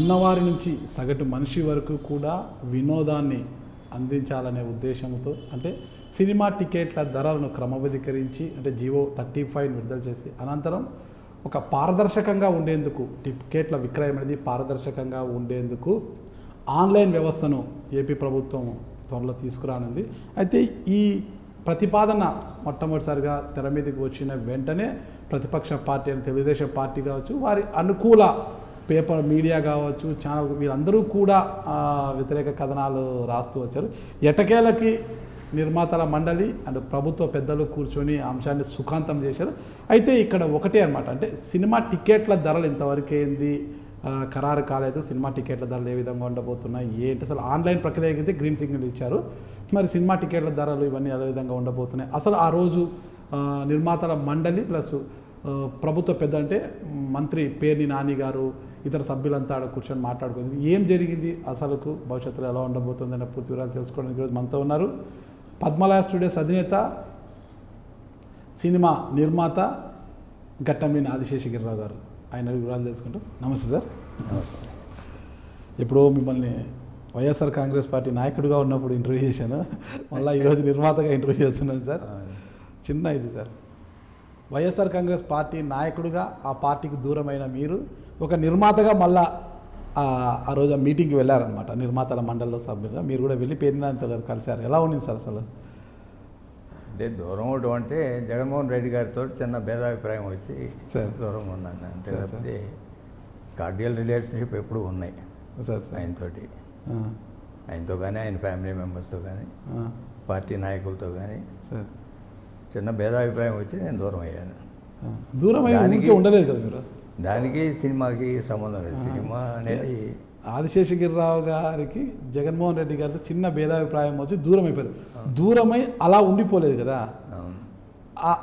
చిన్నవారి నుంచి సగటు మనిషి వరకు కూడా వినోదాన్ని అందించాలనే ఉద్దేశంతో అంటే సినిమా టికెట్ల ధరలను క్రమబద్ధీకరించి అంటే జియో 35 విడుదల చేసి అనంతరం ఒక పారదర్శకంగా ఉండేందుకు టికెట్ల విక్రయం అనేది పారదర్శకంగా ఉండేందుకు ఆన్లైన్ వ్యవస్థను ఏపీ ప్రభుత్వం త్వరలో తీసుకురానుంది. అయితే ఈ ప్రతిపాదన మొట్టమొదటిసారిగా తెర మీదకి వచ్చిన వెంటనే ప్రతిపక్ష పార్టీ అని తెలుగుదేశం పార్టీ కావచ్చు, వారి అనుకూల పేపర్ మీడియా కావచ్చు, ఛానల్ వీరందరూ కూడా వ్యతిరేక కథనాలు రాస్తూ వచ్చారు. ఎటకేలకి నిర్మాతల మండలి అండ్ ప్రభుత్వ పెద్దలు కూర్చొని అంశాన్ని సుఖాంతం చేశారు. అయితే ఇక్కడ ఒకటే అనమాట, అంటే సినిమా టికెట్ల ధరలు ఇంతవరకు ఏంది ఖరారు కాలేదు. సినిమా టికెట్ల ధరలు ఏ విధంగా ఉండబోతున్నాయి ఏంటి, అసలు ఆన్లైన్ ప్రక్రియకి అయితే గ్రీన్ సిగ్నల్ ఇచ్చారు, మరి సినిమా టికెట్ల ధరలు ఇవన్నీ ఏ విధంగా ఉండబోతున్నాయి, అసలు ఆ రోజు నిర్మాతల మండలి ప్లస్ ప్రభుత్వ పెద్ద అంటే మంత్రి పేర్ని నాని గారు ఇతర సభ్యులంతా ఆడ కూర్చొని మాట్లాడుకుంది ఏం జరిగింది, అసలుకు భవిష్యత్తులో ఎలా ఉండబోతుంది అనే పూర్తి వివరాలు తెలుసుకోవడానికి ఈరోజు మనతో ఉన్నారు పద్మలయ స్టూడియోస్ అధినేత సినిమా నిర్మాత ఘట్టంనేని ఆదిశేషగిరిరావు గారు. ఆయన వివరాలు తెలుసుకుంటాం. నమస్తే సార్. ఎప్పుడో మిమ్మల్ని వైఎస్ఆర్ కాంగ్రెస్ పార్టీ నాయకుడిగా ఉన్నప్పుడు ఇంటర్వ్యూ చేశాను, మళ్ళీ ఈరోజు నిర్మాతగా ఇంటర్వ్యూ చేస్తున్నాను సార్. చిన్న ఇది సార్, వైఎస్ఆర్ కాంగ్రెస్ పార్టీ నాయకుడిగా ఆ పార్టీకి దూరమైన మీరు ఒక నిర్మాతగా మళ్ళా ఆ రోజు ఆ మీటింగ్కి వెళ్ళారనమాట, నిర్మాతల మండలిలో సభ్యులుగా మీరు కూడా వెళ్ళి పేర్నినానితో గారు కలిశారు. ఎలా ఉంది సార్ అసలు? అంటే దూరం అవడం అంటే జగన్మోహన్ రెడ్డి గారితో చిన్న భేదాభిప్రాయం వచ్చి దూరంగా ఉన్నాను అంతే తప్పితే కార్డియల్ రిలేషన్షిప్ ఎప్పుడూ ఉన్నాయి సార్ ఆయనతోటి, ఆయనతో కానీ ఆయన ఫ్యామిలీ మెంబర్స్తో కానీ పార్టీ నాయకులతో కానీ చిన్న భేదాభిప్రాయం వచ్చి నేను దూరం అయ్యాను. దూరం అయ్యి ఉండలేదు కదా మీరు? దానికి సినిమాకి సంబంధం లేదు. సినిమా అనేది ఆదిశేషగిరిరావు గారికి జగన్మోహన్ రెడ్డి గారితో చిన్న భేదాభిప్రాయం వచ్చి దూరం అయిపోయారు. దూరమై అలా ఉండిపోలేదు కదా,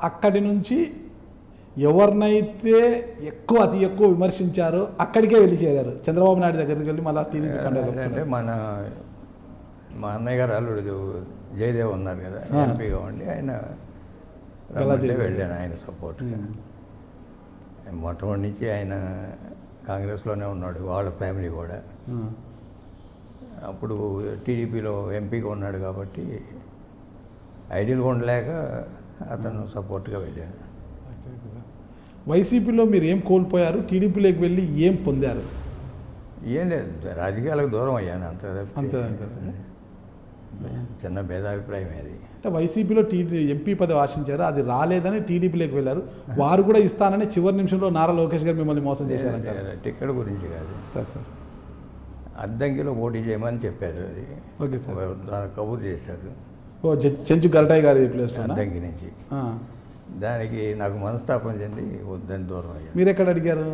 అక్కడి నుంచి ఎవరినైతే అతి ఎక్కువ విమర్శించారో అక్కడికే వెళ్ళి చేరారు, చంద్రబాబు నాయుడు దగ్గరికి వెళ్ళి మళ్ళీ టీడీపీ అంటే మా అన్నయ్య గారు అల్లుడు జయదేవ్ ఉన్నారు కదా ఎంపీగా ఉండి, ఆయన వెళ్ళాను ఆయన సపోర్ట్గా. మొట్టమొదటి నుంచి ఆయన కాంగ్రెస్లోనే ఉన్నాడు, వాళ్ళ ఫ్యామిలీ కూడా. అప్పుడు టీడీపీలో ఎంపీగా ఉన్నాడు కాబట్టి ఐడియల్గా ఉండలేక అతను సపోర్ట్గా వెళ్ళాడు. వైసీపీలో మీరు ఏం కోల్పోయారు, టీడీపీలోకి వెళ్ళి ఏం పొందారు? ఏం లేదు, రాజకీయాలకు దూరం అయ్యాను అంతే. చిన్న భేదాభిప్రాయం అది. అంటే వైసీపీలో ఎంపీ పదవి ఆశించారు, అది రాలేదని టీడీపీలోకి వెళ్ళారు. వారు కూడా ఇస్తానని చివరి నిమిషంలో నారా లోకేష్ గారు మిమ్మల్ని మోసం చేశారంట. టికెట్ గురించి కాదు సార్, అద్దంకిలో పోటీ చేయమని చెప్పారు, అది ఓకే సార్, దానికి కబుర్ చేశారు. ఓ చెంచు గరటాయ్ గారి ప్లేస్ అద్దంకి నుంచి. దానికి నాకు మనస్తాపం చెంది వద్దని దూరం అయ్యాను. మీరు ఎక్కడ అడిగారు?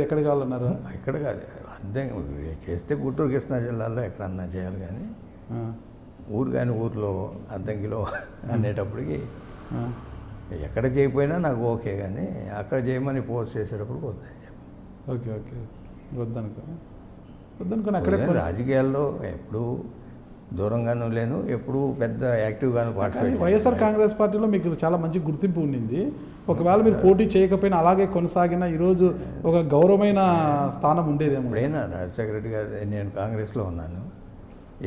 ఎక్కడ కావాలన్నారు? ఇక్కడ కాదు, అద్దంకి చేస్తే గుంటూరు కృష్ణా జిల్లాలో ఎక్కడన్నా చేయాలి, కానీ ఊర్లో అద్దంకిలో అనేటప్పటికి ఎక్కడ చేయకపోయినా నాకు ఓకే, కానీ అక్కడ చేయమని పోస్ట్ చేసేటప్పుడు వద్దని చెప్పి. ఓకే వద్దనుకోని అక్కడ రాజకీయాల్లో ఎప్పుడూ దూరంగానూ లేను, ఎప్పుడూ పెద్ద యాక్టివ్గాను పార్టిసిపేట్. వైఎస్ఆర్ కాంగ్రెస్ పార్టీలో మీకు చాలా మంచి గుర్తింపు ఉండింది. ఒకవేళ మీరు పోటీ చేయకపోయినా అలాగే కొనసాగిన ఈరోజు ఒక గౌరవమైన స్థానం ఉండేదేమో. ఇప్పుడైనా రాజశేఖర రెడ్డి గారు, నేను కాంగ్రెస్లో ఉన్నాను,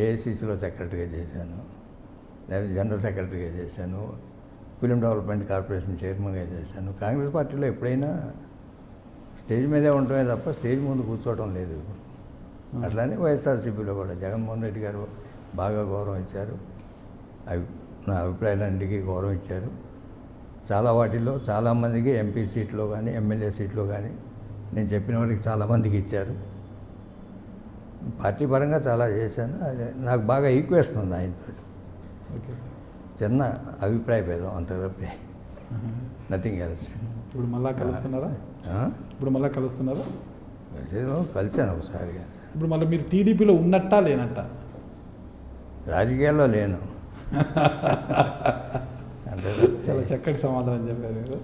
ఏఐసిసిలో సెక్రటరీగా చేశాను, లేదా జనరల్ సెక్రటరీగా చేశాను, ఫిలిం డెవలప్మెంట్ కార్పొరేషన్ చైర్మన్గా చేశాను. కాంగ్రెస్ పార్టీలో ఎప్పుడైనా స్టేజ్ మీదే ఉండటమే తప్ప స్టేజ్ ముందు కూర్చోవడం లేదు ఇప్పుడు. అట్లానే వైఎస్ఆర్సీపీలో కూడా జగన్మోహన్ రెడ్డి గారు బాగా గౌరవం ఇచ్చారు, నా అభిప్రాయాలన్నిటికీ గౌరవం ఇచ్చారు. చాలా వాటిల్లో చాలామందికి ఎంపీ సీట్లో కానీ ఎమ్మెల్యే సీట్లో కానీ నేను చెప్పిన వారికి చాలామందికి ఇచ్చారు. పార్టీ పరంగా చాలా చేశాను, అది నాకు బాగా ఈక్వేషన్ ఉంది ఆయనతో. ఓకే సార్, చిన్న అభిప్రాయ భేదం అంత తప్పే, నథింగ్ ఎల్స్. ఇప్పుడు మళ్ళీ కలుస్తున్నారా? కలిశాను ఒకసారి. ఇప్పుడు మళ్ళీ మీరు టీడీపీలో ఉన్నట్టా లేనట్టా? రాజకీయాల్లో లేను. అంటే చాలా చక్కటి సమాధానం చెప్పారు మీరు.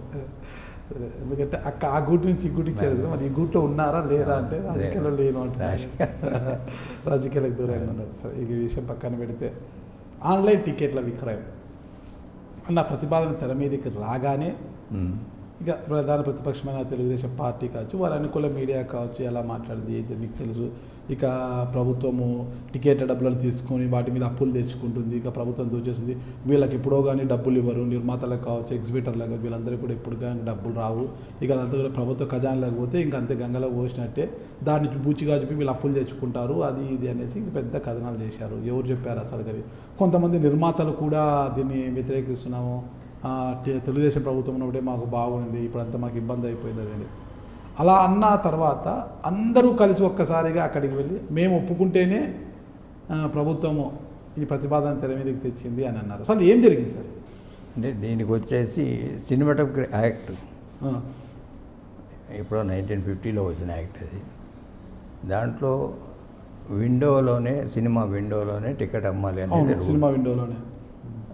ఎందుకంటే ఆ గూటి నుంచి ఈ గూటి ఇచ్చారు కదా, మరి ఈ గూట్లో ఉన్నారా లేరా అంటే రాజకీయాల్లో లేను అంటే రాజకీయాలకు దూరంగా ఉన్నారు. సరే, ఈ విషయం పక్కన పెడితే ఆన్లైన్ టికెట్ల విక్రయం అన్న ప్రతిపాదన తెర మీదకి రాగానే ఇక ప్రధాన ప్రతిపక్షమైన తెలుగుదేశం పార్టీ కావచ్చు, వారి అనుకూల మీడియా కావచ్చు, ఎలా మాట్లాడింది మీకు తెలుసు. ఇక ప్రభుత్వము టికెట్ డబ్బులను తీసుకొని వాటి మీద అప్పులు తెచ్చుకుంటుంది, ఇక ప్రభుత్వం దోచేస్తుంది. వీళ్ళకి ఎప్పుడో కానీ డబ్బులు ఇవ్వరు, నిర్మాతలకు కావచ్చు, ఎగ్జిబిటర్లకు కావచ్చు, వీళ్ళందరికీ కూడా ఎప్పుడు కానీ డబ్బులు రావు. ఇక అదంతా కూడా ప్రభుత్వ ఖజానా లేకపోతే ఇంక అంతే గంగలో పోసినట్టే, దాన్ని బూచిగా చెప్పి వీళ్ళు అప్పులు తెచ్చుకుంటారు, అది ఇది అనేసి పెద్ద కథనాలు చేశారు. ఎవరు చెప్పారు అసలు కానీ? కొంతమంది నిర్మాతలు కూడా దీన్ని వ్యతిరేకిస్తున్నాము, తెలుగుదేశం ప్రభుత్వం ఉన్నప్పుడే మాకు బాగుంది, ఇప్పుడంతా మాకు ఇబ్బంది అయిపోయింది అదని అలా అన్న తర్వాత అందరూ కలిసి ఒక్కసారిగా అక్కడికి వెళ్ళి మేము ఒప్పుకుంటేనే ప్రభుత్వము ఈ ప్రతిపాదన తెర మీదకి తెచ్చింది అని అన్నారు. అసలు ఏం జరిగింది సార్? అంటే దీనికి వచ్చేసి సినిమాటోగ్రఫీ యాక్ట్, ఇప్పుడు 1950లో వచ్చిన యాక్ట్ అది. దాంట్లో విండోలోనే, సినిమా విండోలోనే టికెట్ అమ్మాలి అనేది సినిమా విండోలోనే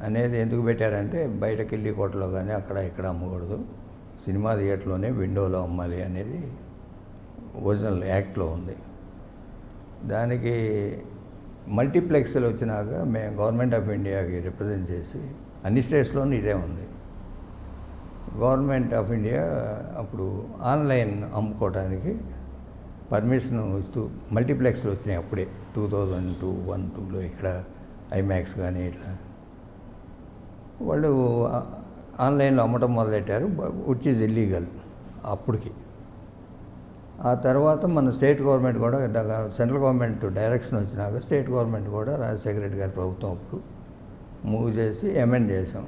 అనేది ఎందుకు పెట్టారంటే బయటకు వెళ్ళి కోటలో కానీ అక్కడ ఇక్కడ అమ్మకూడదు, సినిమా థియేటర్లోనే విండోలో అమ్మాలి అనేది ఒరిజినల్ యాక్ట్లో ఉంది. దానికి మల్టీప్లెక్స్లు వచ్చినాక మేము గవర్నమెంట్ ఆఫ్ ఇండియాకి రిప్రజెంట్ చేసి, అన్ని స్టేట్స్లోనూ ఇదే ఉంది. గవర్నమెంట్ ఆఫ్ ఇండియా అప్పుడు ఆన్లైన్ అమ్ముకోవడానికి పర్మిషన్ ఇస్తూ, మల్టీప్లెక్స్లు వచ్చినాయి అప్పుడే 2002, 2001, 2002లో ఇక్కడ ఐమాక్స్ కానీ ఇట్లా వాళ్ళు ఆన్లైన్లో అమ్మటం మొదలెట్టారు, విచ్ ఈజ్ ఇల్లీగల్ అప్పటికి. ఆ తర్వాత మన స్టేట్ గవర్నమెంట్ కూడా, సెంట్రల్ గవర్నమెంట్ డైరెక్షన్ వచ్చినాక స్టేట్ గవర్నమెంట్ కూడా రాజశేఖర రెడ్డి గారి ప్రభుత్వం అప్పుడు మూవ్ చేసి అమెండ్ చేసాం,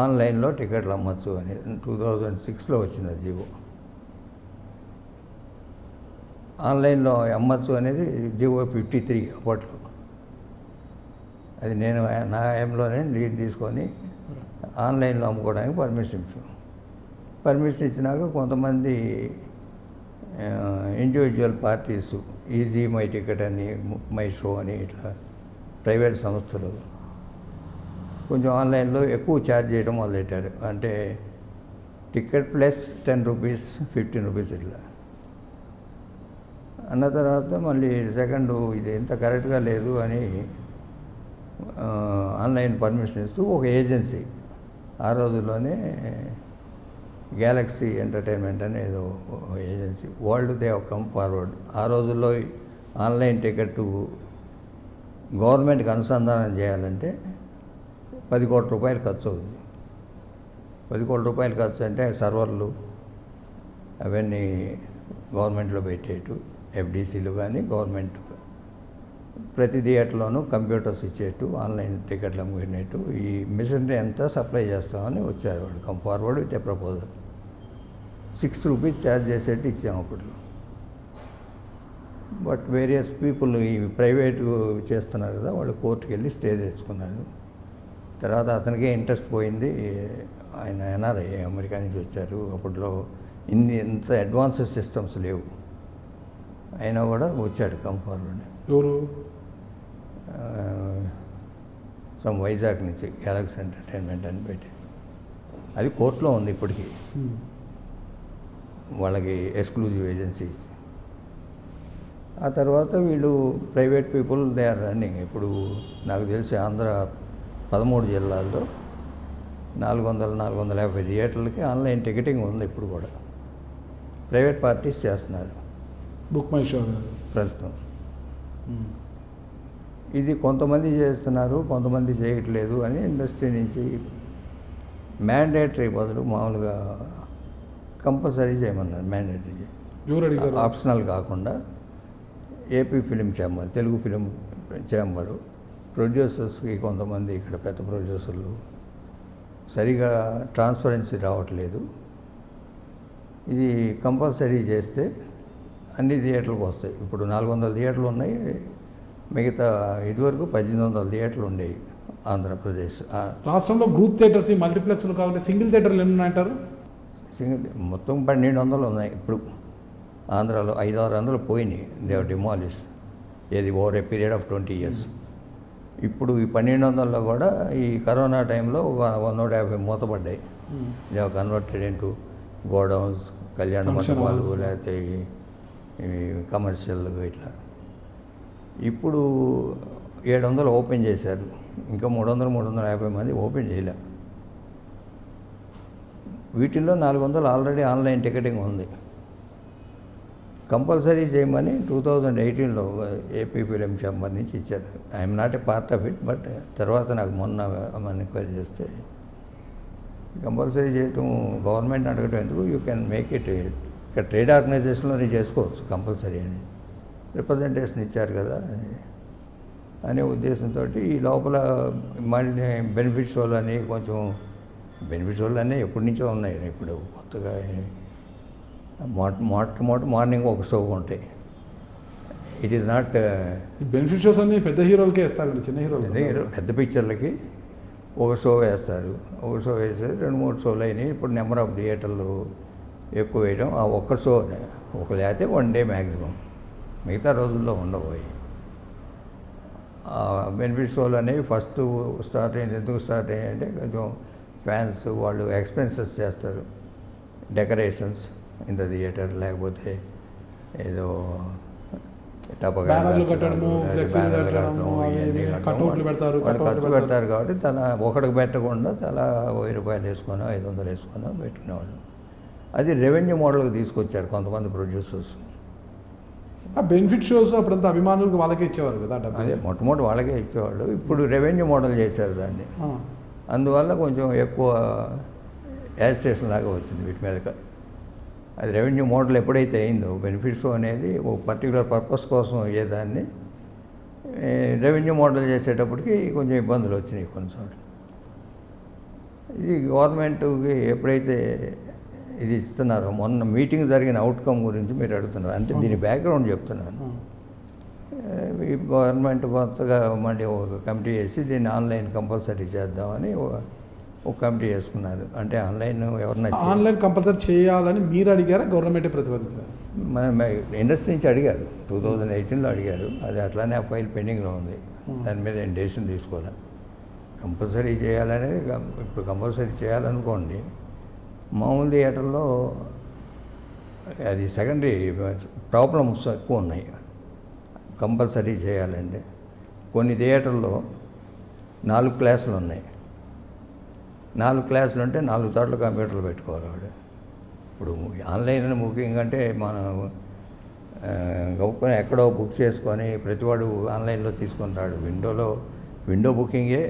ఆన్లైన్లో టికెట్లు అమ్మచ్చు అని. 2006లో వచ్చింది జీవో. ఆన్లైన్లో అమ్మచ్చు అనేది జీవో 53 అప్పట్లో. అది నేను నా టైంలోనే లీడ్ తీసుకొని ఆన్లైన్లో అమ్ముకోవడానికి పర్మిషన్ ఇచ్చినాక కొంతమంది individual parties, easy my ticket అని, మై షో అని, ఇట్లా ప్రైవేట్ సంస్థలు కొంచెం ఆన్లైన్లో ఎక్కువ ఛార్జ్ చేయడం మొదలెట్టారు. అంటే టికెట్ ప్లస్ 10 రూపీస్, 15 రూపీస్ ఇట్లా అన్న తర్వాత మళ్ళీ సెకండ్ ఇది ఎంత కరెక్ట్గా లేదు అని ఆన్లైన్ పర్మిషన్ ఇస్తూ ఒక ఏజెన్సీ, ఆ రోజుల్లోనే గ్యాలక్సీ ఎంటర్టైన్మెంట్ అనే ఏదో agency, world they have come forward. ఆ రోజుల్లో ఆన్లైన్ టికెట్ గవర్నమెంట్కి అనుసంధానం చేయాలంటే 10 కోట్ల రూపాయలు ఖర్చు అవుతుంది. 10 కోట్ల రూపాయలు ఖర్చు అంటే సర్వర్లు అవన్నీ గవర్నమెంట్లో పెట్టేటు, ఎఫ్డీసీలు కానీ గవర్నమెంట్ ప్రతి థియేటర్లోనూ కంప్యూటర్స్ ఇచ్చేట్టు, ఆన్లైన్ టికెట్లు అమ్ముకునేట్టు ఈ మిషనరీ అంతా సప్లై చేస్తామని వచ్చారు వాళ్ళు. Come forward with a proposal. 6 rupees charge చేసేట్టు ఇచ్చాము అప్పుడు. బట్ వేరియస్ పీపుల్ ఈ ప్రైవేటు చేస్తున్నారు కదా, వాళ్ళు కోర్టుకు వెళ్ళి స్టే తెచ్చుకున్నారు. తర్వాత అతనికే ఇంట్రెస్ట్ పోయింది. ఆయన ఎన్ఆర్ఐ, అమెరికా నుంచి వచ్చారు. అప్పట్లో ఇంత అడ్వాన్స్డ్ సిస్టమ్స్ లేవు, అయినా కూడా వచ్చాడు కమ్ ఫార్వర్డ్. ఎవరు? సమ్ వైజాగ్ నుంచి గ్యాలక్సీ ఎంటర్టైన్మెంట్ అని పెట్టి, అది కోర్టులో ఉంది ఇప్పటికీ. వాళ్ళకి ఎక్స్క్లూజివ్ ఏజెన్సీస్. ఆ తర్వాత వీళ్ళు private people they are running. ఇప్పుడు నాకు తెలిసి ఆంధ్ర 13 జిల్లాల్లో 400-450 థియేటర్లకి ఆన్లైన్ టికెటింగ్ ఉంది ఇప్పుడు కూడా. ప్రైవేట్ పార్టీస్ చేస్తున్నారు బుక్ మై షో ప్రస్తుతం. ఇది కొంతమంది చేస్తున్నారు, కొంతమంది చేయట్లేదు అని ఇండస్ట్రీ నుంచి మ్యాండేటరీ బదులు మామూలుగా కంపల్సరీ చేయమన్నారు. మ్యాండేటరీ, ఎవరు అడిగారు? ఆప్షనల్ కాకుండా AP film chamber, Telugu film chamber ప్రొడ్యూసర్స్కి కొంతమంది ఇక్కడ పెద్ద ప్రొడ్యూసర్లు సరిగా ట్రాన్స్పరెన్సీ రావట్లేదు, ఇది కంపల్సరీ చేస్తే అన్ని థియేటర్లకు వస్తాయి. ఇప్పుడు 400 థియేటర్లు ఉన్నాయి, మిగతా ఇదివరకు 1800 థియేటర్లు ఉండేవి ఆంధ్రప్రదేశ్ రాష్ట్రంలో. గ్రూప్ థియేటర్స్, ఈ మల్టీప్లెక్స్లు కావాలి, సింగిల్ థియేటర్లు ఎన్ని ఉన్నాయంటారు? సింగిల్ మొత్తం 1200 ఉన్నాయి ఇప్పుడు ఆంధ్రాలో. 500-600 పోయినాయి, దే ఆర్ డిమాలిష్. ఏది over a period of 20 years. ఇప్పుడు ఈ 1200లో కూడా ఈ కరోనా టైంలో 150 మూతపడ్డాయి. They are converted into godowns, కళ్యాణ మండపాలు, లేకపోతే కమర్షియల్ ఇట్లా. ఇప్పుడు 700 ఓపెన్ చేశారు, ఇంకా 300-350 మంది ఓపెన్ చేయలే. వీటిల్లో 400 ఆల్రెడీ ఆన్లైన్ టికెటింగ్ ఉంది. కంపల్సరీ చేయమని 2018లో ఏపీ ఫిలిం ఛాంబర్ నుంచి ఇచ్చారు. I'm not a part of it, but తర్వాత నాకు మొన్న ఎంక్వైరీ చేస్తే కంపల్సరీ చేయటం గవర్నమెంట్ అడగటం ఎందుకు, యూ కెన్ మేక్ ఇట్ ఇక్కడ ట్రేడ్ ఆర్గనైజేషన్లోనే చేసుకోవచ్చు కంపల్సరీ అని రిప్రజెంటేషన్ ఇచ్చారు కదా అనే ఉద్దేశంతో ఈ లోపల మళ్ళీ బెనిఫిట్ షోలు అని కొంచెం బెనిఫిట్ షోలు అన్నీ ఎప్పటి నుంచో ఉన్నాయి. ఇప్పుడు కొత్తగా మొట్టమొదటి మార్నింగ్ ఒక షో ఉంటాయి. It is not benefit shows అన్ని పెద్ద హీరోలకే వేస్తారండి, చిన్న హీరోలు పెద్ద పిక్చర్లకి ఒక షో వేస్తారు. ఒక షో వేసేది 2-3 షోలు అయినాయి. ఇప్పుడు నెంబర్ ఆఫ్ థియేటర్లు ఎక్కువ వేయడం. ఆ ఒక్క షో ఒక లేకపోతే 1 డే మ్యాక్సిమం, మిగతా రోజుల్లో ఉండబోయి బెనిఫిట్ షోలు అనేవి ఫస్ట్ స్టార్ట్ అయింది. ఎందుకు స్టార్ట్ అయ్యాయంటే కొంచెం ఫ్యాన్స్ వాళ్ళు ఎక్స్పెన్సెస్ చేస్తారు, డెకరేషన్స్ ఇన్ ద థియేటర్, లేకపోతే ఏదో బ్యానర్లు కట్టడము, ఫ్లెక్సీలు కట్టడము, కట్అవుట్లు పెడతారు, ఖర్చు పెడతారు కాబట్టి తన ఒకటికి పెట్టకుండా తలా 1000 రూపాయలు వేసుకొని 500 వేసుకొని పెట్టుకునేవాళ్ళు. అది రెవెన్యూ మోడల్కి తీసుకొచ్చారు కొంతమంది ప్రొడ్యూసర్స్. ఆ బెనిఫిట్ షోస్ అప్పుడంతా అభిమానులకు వాళ్ళకే ఇచ్చేవారు కదా డబ్బు. అదే మొట్టమొదటి వాళ్ళకే ఇచ్చేవాళ్ళు. ఇప్పుడు రెవెన్యూ మోడల్ చేశారు దాన్ని. అందువల్ల కొంచెం ఎక్కువ యాజిటేషన్ లాగా వచ్చింది వీటి మీద. అది రెవెన్యూ మోడల్ ఎప్పుడైతే అయిందో బెనిఫిట్ షో అనేది ఒక పర్టికులర్ పర్పస్ కోసం అయ్యేదాన్ని రెవెన్యూ మోడల్ చేసేటప్పటికి కొంచెం ఇబ్బందులు వచ్చినాయి కొన్నిసార్లు. ఇది గవర్నమెంట్కి ఎప్పుడైతే ఇది ఇస్తున్నారో, మొన్న మీటింగ్ జరిగిన అవుట్కమ్ గురించి మీరు అడుగుతున్నారు, అంటే దీని బ్యాక్గ్రౌండ్ చెప్తున్నాను. ఈ గవర్నమెంట్ కొత్తగా మళ్ళీ ఒక కమిటీ చేసి దీన్ని ఆన్లైన్ కంపల్సరీ చేద్దామని ఒక కమిటీ చేసుకున్నారు. అంటే ఆన్లైన్ ఎవరన్నా ఆన్లైన్ కంపల్సరీ చేయాలని మీరు అడిగారా, గవర్నమెంటే ప్రతిపాదించారు? మన ఇండస్ట్రీ నుంచి అడిగారు, 2018లో అడిగారు. అది అట్లానే ఆ ఫైల్ పెండింగ్లో ఉంది. దాని మీద ఏం డెసిషన్ తీసుకోవాలి. కంపల్సరీ చేయాలనేది ఇప్పుడు కంపల్సరీ చేయాలనుకోండి, మామూలు థియేటర్లో అది సెకండరీ ప్రాబ్లమ్స్ ఎక్కువ ఉన్నాయి. కంపల్సరీ చేయాలంటే కొన్ని థియేటర్లో 4 క్లాసులు ఉన్నాయి. 4 క్లాసులు ఉంటే 4 చోట్ల కంప్యూటర్లు పెట్టుకోవాలి వాడు. ఇప్పుడు ఆన్లైన్ బుకింగ్ అంటే మనం గొప్పని ఎక్కడో బుక్ చేసుకొని ప్రతివాడు ఆన్లైన్లో తీసుకుంటాడు. విండో బుకింగే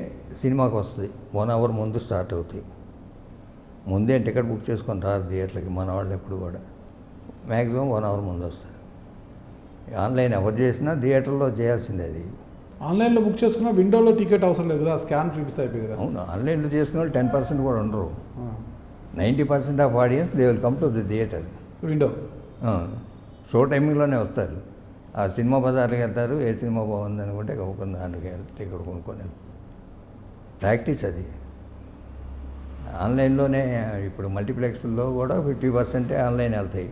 సినిమాకి వస్తుంది, 1 అవర్ ముందు స్టార్ట్ అవుతాయి. ముందే టికెట్ బుక్ చేసుకొని రారు థియేటర్కి మన వాళ్ళు ఎప్పుడు కూడా. మ్యాక్సిమం 1 అవర్ ముందు వస్తారు. ఆన్లైన్ ఎవరు చేసినా థియేటర్లో చేయాల్సిందే. అది ఆన్లైన్లో బుక్ చేసుకున్నా విండోలో టికెట్ అవసరం లేదు కదా, స్కాన్ చూపిస్తే అయిపోయి కదా. అవును, ఆన్లైన్లో చేసుకున్న వాళ్ళు 10% కూడా ఉండరు. 90% of audience they will come to the theatre. Window show టైమింగ్లోనే వస్తారు. ఆ సినిమా బజార్కి వెళ్తారు, ఏ సినిమా బాగుంది అనుకుంటే ఒక దానికి టికెట్ కొనుక్కొని ప్రాక్టీస్ అది. ఆన్లైన్లోనే ఇప్పుడు మల్టీప్లెక్స్లో కూడా 50% ఆన్లైన్ వెళ్తాయి,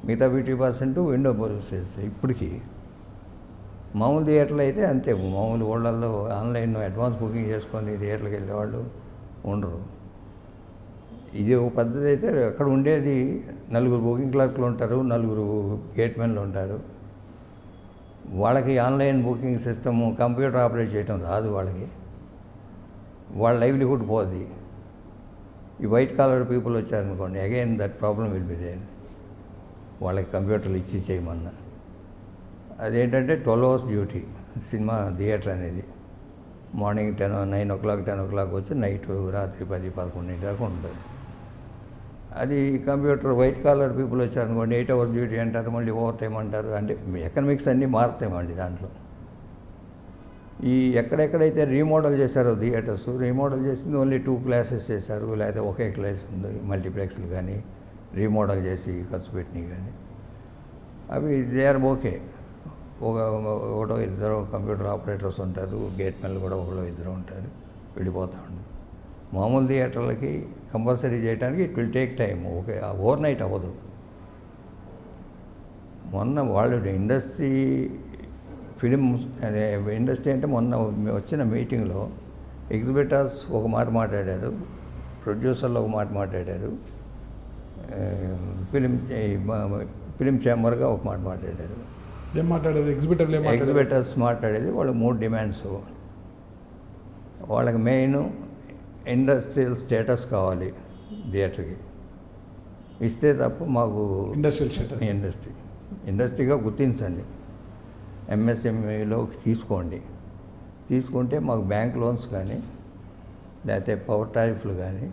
మిగతా 50% విండో ప్రాసెస్. ఇప్పటికీ మామూలు థియేటర్లు అయితే అంతే. మామూలు ఊళ్ళల్లో ఆన్లైన్లో అడ్వాన్స్ బుకింగ్ చేసుకొని థియేటర్కి వెళ్ళేవాళ్ళు ఉండరు. ఇది ఒక పద్ధతి అయితే. అక్కడ ఉండేది 4 బుకింగ్ క్లర్క్లు ఉంటారు, 4 గేట్ మెన్లు ఉంటారు. వాళ్ళకి online booking system computer operate చేయడం రాదు వాళ్ళకి. వాళ్ళ లైవ్లీహుడ్ పోద్ది. ఈ వైట్ కాలర్ పీపుల్ వచ్చారనుకోండి, again that problem will be there. వాళ్ళకి కంప్యూటర్లు ఇచ్చి చేయమన్నా అదేంటంటే 12 hours డ్యూటీ సినిమా థియేటర్ అనేది. మార్నింగ్ 9 o'clock 10 o'clock వచ్చి నైట్ రాత్రి 10-11 దాకా ఉంటుంది. అది కంప్యూటర్ వైట్ కాలర్ పీపుల్ వచ్చారనుకోండి 8 hours డ్యూటీ అంటారు, మళ్ళీ ఓవర్ టైం అంటారు. అంటే ఎకనామిక్స్ అన్నీ మారుతాయి మళ్ళీ దాంట్లో. ఈ ఎక్కడెక్కడైతే రీమోడల్ చేశారో థియేటర్స్, రీమోడల్ చేసింది ఓన్లీ 2 classes చేశారు, లేదా ఒకే క్లాస్ ఉంది. మల్టీప్లెక్స్లు కానీ రీమోడల్ చేసి ఖర్చు పెట్టినవి కానీ అవి దే ఆర్ ఓకే. ఒకటో ఇద్దరు కంప్యూటర్ ఆపరేటర్స్ ఉంటారు, గేట్ మెన్లు కూడా ఒకటో ఇద్దరు ఉంటారు, వెళ్ళిపోతూ ఉంటారు. మామూలు థియేటర్లకి కంపల్సరీ చేయడానికి it will take time. Okay, overnight అవ్వదు. మొన్న వాళ్ళు ఇండస్ట్రీ ఫిలిమ్స్ ఇండస్ట్రీ అంటే మొన్న వచ్చిన మీటింగ్లో ఎగ్జిబిటర్స్ ఒక మాట మాట్లాడారు, ప్రొడ్యూసర్లు ఒక మాట మాట్లాడారు, ఫిలిం ఛాంబర్గా ఒక మాట మాట్లాడారు. ఏం మాట్లాడారు ఎగ్జిబిటర్స్ మాట్లాడేది వాళ్ళు 3 డిమాండ్స్. వాళ్ళకి మెయిన్ ఇండస్ట్రియల్ స్టేటస్ కావాలి థియేటర్కి. ఇస్తే తప్ప మాకు ఇండస్ట్రియల్ స్టేటస్. ఇండస్ట్రీగా గుర్తించండి, ఎంఎస్ఎంఈలో తీసుకోండి, తీసుకుంటే మాకు బ్యాంక్ లోన్స్ కానీ లేకపోతే పవర్ టారిఫ్లు కానీ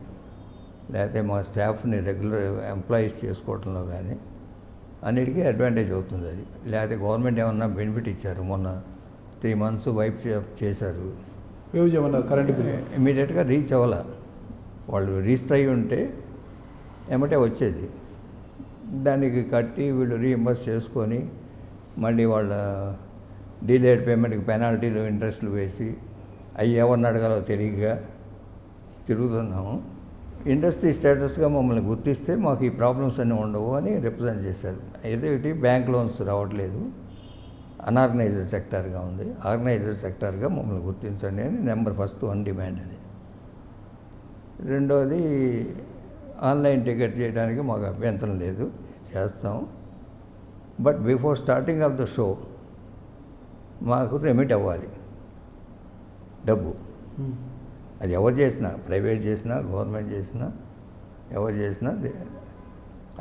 లేకపోతే మా స్టాఫ్ని రెగ్యులర్ ఎంప్లాయీస్ చేసుకోవడంలో కానీ అన్నిటికీ అడ్వాంటేజ్ అవుతుంది అది. లేకపోతే గవర్నమెంట్ ఏమన్నా బెనిఫిట్ ఇచ్చారు, మొన్న 3 months వైప్ చేశారు, వేవ్ చేయమన్నారు కరెంటు బిల్. ఇమీడియట్గా రీచ్ అవ్వాల, వాళ్ళు రిజిస్టర్ అయ్యి ఉంటే ఏమంటే వచ్చేది, దానికి కట్టి వీళ్ళు రీఎంబర్స్ చేసుకొని మళ్ళీ వాళ్ళ డిలేడ్ పేమెంట్కి పెనాల్టీలు ఇంట్రెస్ట్లు వేసి అవి ఎవరిని అడగాలో తెలియక తిరుగుతున్నాము. ఇండస్ట్రీ స్టేటస్గా మమ్మల్ని గుర్తిస్తే మాకు ఈ ప్రాబ్లమ్స్ అన్నీ ఉండవు అని రిప్రజెంట్ చేశారు. ఏదైతే బ్యాంక్ లోన్స్ రావట్లేదు, అన్ఆర్గనైజ్డ్ సెక్టార్గా ఉంది, ఆర్గనైజ్డ్ సెక్టార్గా మమ్మల్ని గుర్తించండి అని ఫస్ట్ 1 డిమాండ్ అది. రెండోది ఆన్లైన్ టికెట్ చేయడానికి మాకు అభ్యంతరం లేదు, చేస్తాం, but before starting of the show మాకు రెమిట్ అవ్వాలి డబ్బు. అది ఎవరు చేసినా, ప్రైవేట్ చేసినా గవర్నమెంట్ చేసినా ఎవరు చేసినా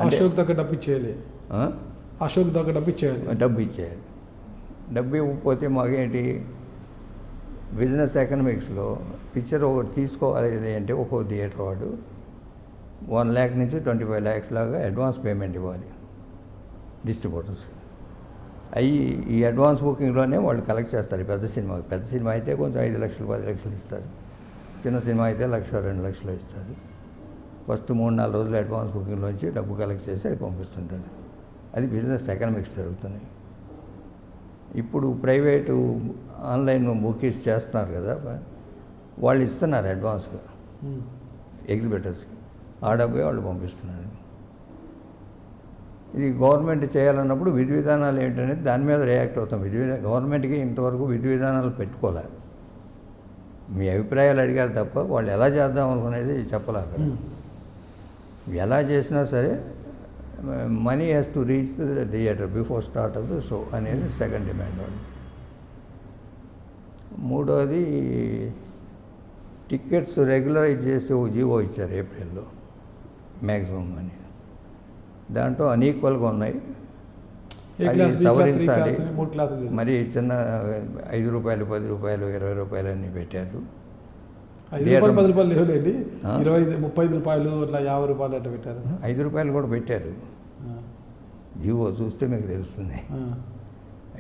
అశోక్ దగ్గర డబ్బు ఇచ్చేయాలి, అశోక్ దగ్గర డబ్బు ఇచ్చేయాలి, డబ్బు ఇచ్చేయాలి. డబ్బు ఇవ్వకపోతే మాకేంటి, బిజినెస్ ఎకనామిక్స్లో పిక్చర్ ఒకటి తీసుకోవాలి అంటే ఒక్కో థియేటర్ వాడు 1 lakh నుంచి 25 lakhs లాగా అడ్వాన్స్ పేమెంట్ ఇవ్వాలి డిస్ట్రిబ్యూటర్స్. ఈ అడ్వాన్స్ బుకింగ్లోనే వాళ్ళు కలెక్ట్ చేస్తారు. పెద్ద సినిమా అయితే కొంచెం 5 లక్షలు 10 లక్షలు ఇస్తారు, చిన్న సినిమా అయితే 1 లక్ష 2 లక్షలు ఇస్తారు. ఫస్ట్ 3-4 రోజులు అడ్వాన్స్ బుకింగ్లోంచి డబ్బు కలెక్ట్ చేసి అది పంపిస్తుంటారు. అది బిజినెస్ ఎకనామిక్స్ జరుగుతున్నాయి. ఇప్పుడు ప్రైవేటు ఆన్లైన్ బుకింగ్స్ చేస్తున్నారు కదా, వాళ్ళు ఇస్తున్నారు అడ్వాన్స్గా ఎగ్జిబిటర్స్కి, ఆ డబ్బే వాళ్ళు పంపిస్తున్నారు. ఇది గవర్నమెంట్ చేయాలన్నప్పుడు విధి విధానాలు ఏంటనేది దాని మీద రియాక్ట్ అవుతాం. గవర్నమెంట్కి ఇంతవరకు విధి విధానాలు పెట్టుకోలేదు. మీ అభిప్రాయాలు అడిగారు తప్ప వాళ్ళు ఎలా చేద్దాం అనుకునేది చెప్పలే. అక్కడ ఎలా చేసినా సరే money has to reach the theatre before start of the show అనేది సెకండ్ డిమాండ్ వాళ్ళు. మూడోది టికెట్స్ రెగ్యులరైజ్ చేసి జీవో ఇచ్చారు ఏప్రిల్లో మ్యాక్సిమం అని. దాంట్లో అన్ఈక్వల్గా ఉన్నాయి, అది సవరించాలి. మరి చిన్న 5 రూపాయలు 10 రూపాయలు 20 రూపాయలు అన్నీ పెట్టారు. 5 రూపాయలు 10 రూపాయలు లేవులేండి, 25 రూపాయలు అట్లా 50 రూపాయలు అట్లా పెట్టారు. 5 రూపాయలు కూడా పెట్టారు, జీవో చూస్తే మీకు తెలుస్తుంది.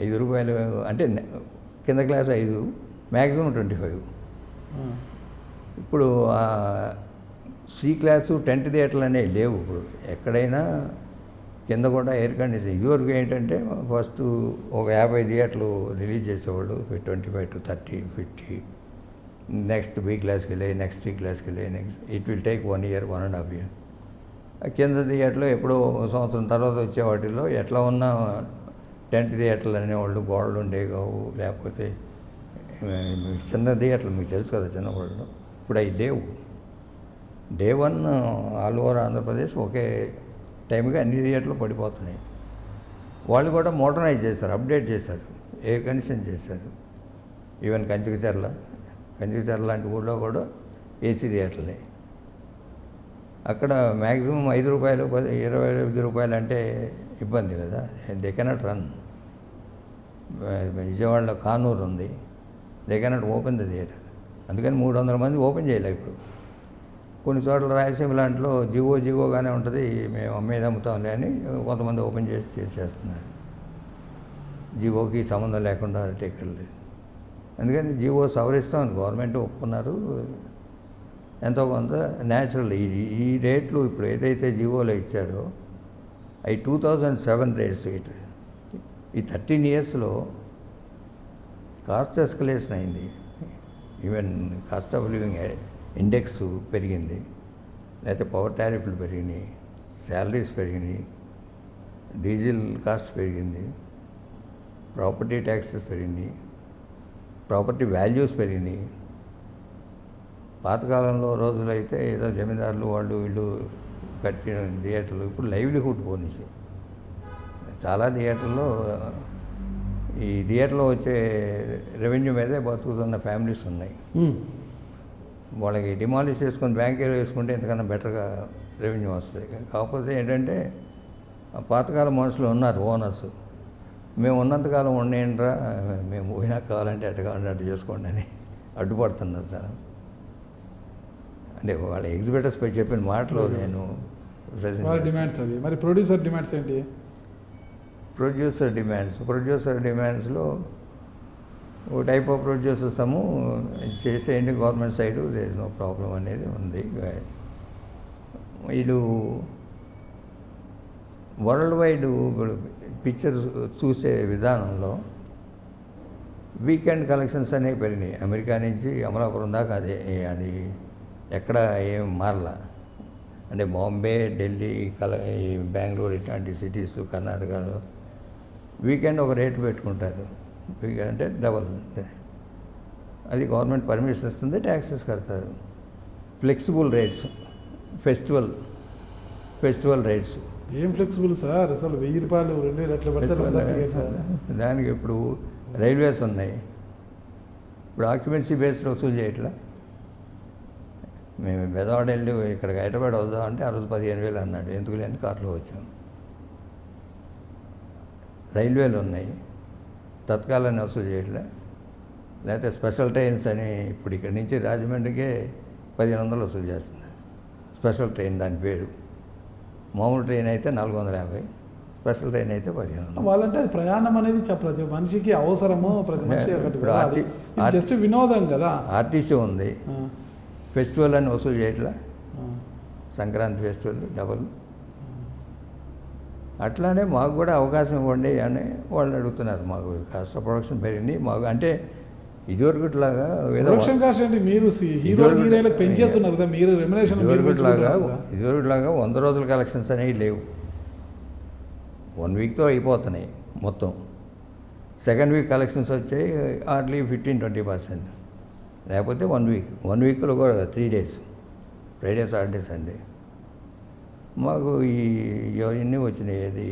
5 రూపాయలు అంటే కింద క్లాస్ 5, మ్యాక్సిమం 25. ఇప్పుడు సి క్లాసు టెంట్ థియేటర్లు అనేవి లేవు ఇప్పుడు ఎక్కడైనా. కింద కూడా ఎయిర్ కండిషన్. ఇదివరకు ఏంటంటే ఫస్ట్ ఒక 50 థియేటర్లు రిలీజ్ చేసేవాడు, 25 to 30, 50. నెక్స్ట్ బి క్లాస్కి వెళ్ళి, నెక్స్ట్ సి క్లాస్కి వెళ్ళి, next it will take 1 year 1.5 years. కింద థియేటర్లో ఎప్పుడో సంవత్సరం తర్వాత వచ్చే వాటిల్లో ఎట్లా ఉన్న టెంట్ థియేటర్లు అనేవాళ్ళు గోడలు ఉండేవి కావు, లేకపోతే చిన్న థియేటర్లు మీకు తెలుసు కదా చిన్నవాళ్ళు. ఇప్పుడు అవి లేవు. Day 1 ఆల్ ఓవర్ ఆంధ్రప్రదేశ్ ఒకే టైంగా అన్ని థియేటర్లు పడిపోతున్నాయి. వాళ్ళు కూడా మోడర్నైజ్ చేశారు, అప్డేట్ చేశారు, ఎయిర్ కండిషన్ చేశారు. ఈవెన్ కంచికచర్ల లాంటి ఊళ్ళో కూడా ఏసీ థియేటర్లే. అక్కడ మ్యాక్సిమం 5 రూపాయలు 25 రూపాయలు అంటే ఇబ్బంది కదా, దే కెనాట్ రన్. విజయవాడలో కానూరు ఉంది, they cannot open the theatre. అందుకని 300 మంది ఓపెన్ చేయలేదు. ఇప్పుడు కొన్ని చోట్ల రాయలసీమ లాంటిలో జీవోగానే ఉంటుంది, మేము అమ్మేది అమ్ముతాంలే అని కొంతమంది ఓపెన్ చేసేస్తున్నారు. జీవోకి సంబంధం లేకుండా టికెట్లు. అందుకని జీవో సవరిస్తామని గవర్నమెంట్ ఒప్పుకున్నారు. ఎంతో కొంత న్యాచురల్ ఈ రేట్లు ఇప్పుడు ఏదైతే జీవోలో ఇచ్చారో అవి 2007 రేట్స్. ఈ 13 yearsలో కాస్ట్ ఎస్కలేషన్ అయింది. Even cost of living index పెరిగింది, లేకపోతే పవర్ టారిఫ్లు పెరిగినాయి, శాలరీస్ పెరిగినాయి, డీజిల్ కాస్ట్ పెరిగింది, ప్రాపర్టీ ట్యాక్సెస్ పెరిగినాయి, ప్రాపర్టీ వాల్యూస్ పెరిగినాయి. పాతకాలంలో రోజులైతే ఏదో జమీందారులు వాళ్ళు వీళ్ళు కట్టిన థియేటర్లు ఇప్పుడు లైవ్లీహుడ్ పోనిసి చాలా థియేటర్లో ఈ థియేటర్లో వచ్చే రెవెన్యూ మీదే బతుకుతున్న ఫ్యామిలీస్ ఉన్నాయి. వాళ్ళకి డిమాలిష్ చేసుకొని బ్యాంకులో వేసుకుంటే ఎంతకన్నా బెటర్గా రెవెన్యూ వస్తుంది. కాకపోతే ఏంటంటే ఆ పాతకాలం మనుషులు ఉన్నారు ఓనర్స్, మేము ఉన్నంతకాలం ఉండేంట్రా, మేము పోయినా కావాలంటే అటు కావాలంటే అటు చేసుకోండి అని అడ్డుపడుతున్నారు సార్. అంటే వాళ్ళ ఎగ్జిబిటర్స్ పై చెప్పిన మాటలు నేను వాళ్ళ డిమాండ్స్ అవి. మరి ప్రొడ్యూసర్ డిమాండ్స్ ఏంటి? ప్రొడ్యూసర్ డిమాండ్స్లో ఓ టైప్ ఆఫ్ ప్రొడ్యూసర్స్ చేసేయండి government side, there is no problem అనేది ఉంది. వీళ్ళు వరల్డ్ వైడ్ పిక్చర్ చూసే విధానంలో వీకెండ్ కలెక్షన్స్ అనేవి పెరిగినాయి. అమెరికా నుంచి అమలాపురం దాకా అదే, అది ఎక్కడ ఏం మారలా. అంటే బాంబే, ఢిల్లీ, బెంగళూరు ఇట్లాంటి సిటీస్ కర్ణాటకలో వీకెండ్ ఒక రేటు పెట్టుకుంటారు. వీకెండ్ అంటే డబల్, అది గవర్నమెంట్ పర్మిషన్ ఇస్తుంది, ట్యాక్సెస్ కడతారు. Flexible rates, festival rates. ఏం ఫ్లెక్సిబుల్ సార్? అసలు 1000 రూపాయలు 2000 అట్లా పెడతారు. దానికి ఇప్పుడు రైల్వేస్ ఉన్నాయి, ఇప్పుడు ఆక్యుపెన్సీ బేస్డ్ వసూలు చేయట్లా. మేము బెదవాడ వెళ్ళి ఇక్కడికి హైదరాబాద్ వద్దాం అంటే ఆ రోజు 15,000 అన్నాడు. ఎందుకు లేని కార్లో వచ్చాం. రైల్వేలు ఉన్నాయి, తత్కాలని వసూలు చేయట్లే. లేకపోతే స్పెషల్ ట్రైన్స్ అని ఇప్పుడు ఇక్కడి నుంచి రాజమండ్రికే 1500 వసూలు చేస్తున్నారు. స్పెషల్ ట్రైన్ దాని పేరు. మామూలు ట్రైన్ అయితే 450, స్పెషల్ ట్రైన్ అయితే 1500. వాళ్ళంటే అది ప్రయాణం అనేది ప్రతి మనిషికి అవసరము, ప్రతి మనిషి ఇప్పుడు జస్ట్ వినోదం కదా. ఆర్టీసీ ఉంది, ఫెస్టివల్ అని వసూలు చేయట్లా. Sankranti festival double. అట్లానే మాకు కూడా అవకాశం ఇవ్వండి అని వాళ్ళు అడుగుతున్నారు. మాకు కాస్ట్ ఆఫ్ ప్రొడక్షన్ పెరిగింది మాకు. అంటే ఇదివరకులాగా ప్రొడక్షన్ కాస్ట్ అంటే మీరు హీరోలకు పెంచేస్తున్నారు కదా, మీరు రెమ్యునరేషన్. ఇదివరకులాగా 100 రోజుల కలెక్షన్స్ అనేవి లేవు. 1 వీక్తో అయిపోతున్నాయి మొత్తం. సెకండ్ వీక్ కలెక్షన్స్ వచ్చాయి హార్డ్లీ 15-20%. లేకపోతే 1 వీక్లో కూడా 3 డేస్, ఫ్రైడే సాటర్డే సండే. మాకు ఇవన్నీ వచ్చినాయి. అది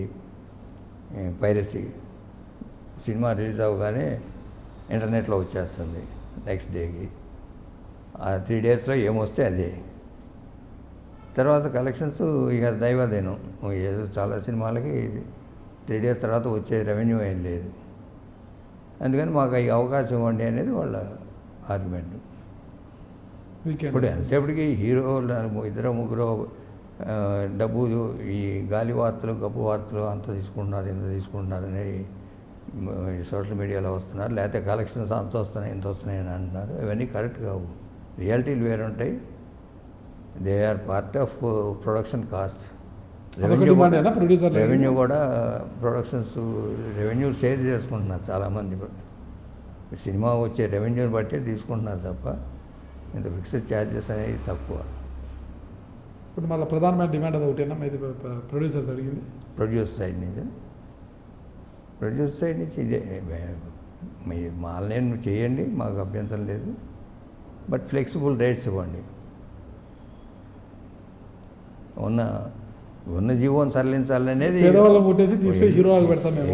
పైరసీ, సినిమా రిలీజ్ అవ్వగానే ఇంటర్నెట్లో వచ్చేస్తుంది నెక్స్ట్ డేకి. ఆ 3 డేస్లో ఏమొస్తే అదే. తర్వాత కలెక్షన్స్ ఇక దైవాదేనం. ఏదో చాలా సినిమాలకి 3 డేస్ తర్వాత వచ్చే రెవెన్యూ ఏం లేదు. అందుకని మాకు ఈ అవకాశం ఇవ్వండి అనేది వాళ్ళ ఆర్గ్యుమెంట్. ఇప్పుడు ఎంతసేపటికి హీరోలు 2-3 డబ్బు, ఈ గాలి వార్తలు, గబ్బు వార్తలు అంత తీసుకుంటున్నారు, ఇంత తీసుకుంటున్నారు అనేది సోషల్ మీడియాలో వస్తున్నారు. లేకపోతే కలెక్షన్స్ అంత వస్తున్నాయి, ఇంత వస్తున్నాయి అని అంటున్నారు. ఇవన్నీ కరెక్ట్ కావు. రియాలిటీలు వేరు ఉంటాయి. They are part of production cost. Revenue కూడా ప్రొడక్షన్స్ రెవెన్యూ షేర్ చేసుకుంటున్నారు చాలామంది. సినిమా వచ్చే రెవెన్యూని బట్టే తీసుకుంటున్నారు తప్ప ఇంత ఫిక్స్డ్ ఛార్జెస్ అనేది తక్కువ. ఇప్పుడు మళ్ళీ ప్రధానమైన డిమాండ్ అది ఒకటేనా ఇది ప్రొడ్యూసర్స్ అడిగింది? ప్రొడ్యూసర్ సైడ్ నుంచి ఇదే, మీ ఆన్లైన్ చేయండి, మాకు అభ్యంతరం లేదు, బట్ ఫ్లెక్సిబుల్ రేట్స్ ఇవ్వండి. ఉన్న జీవోని సరళించాలనేది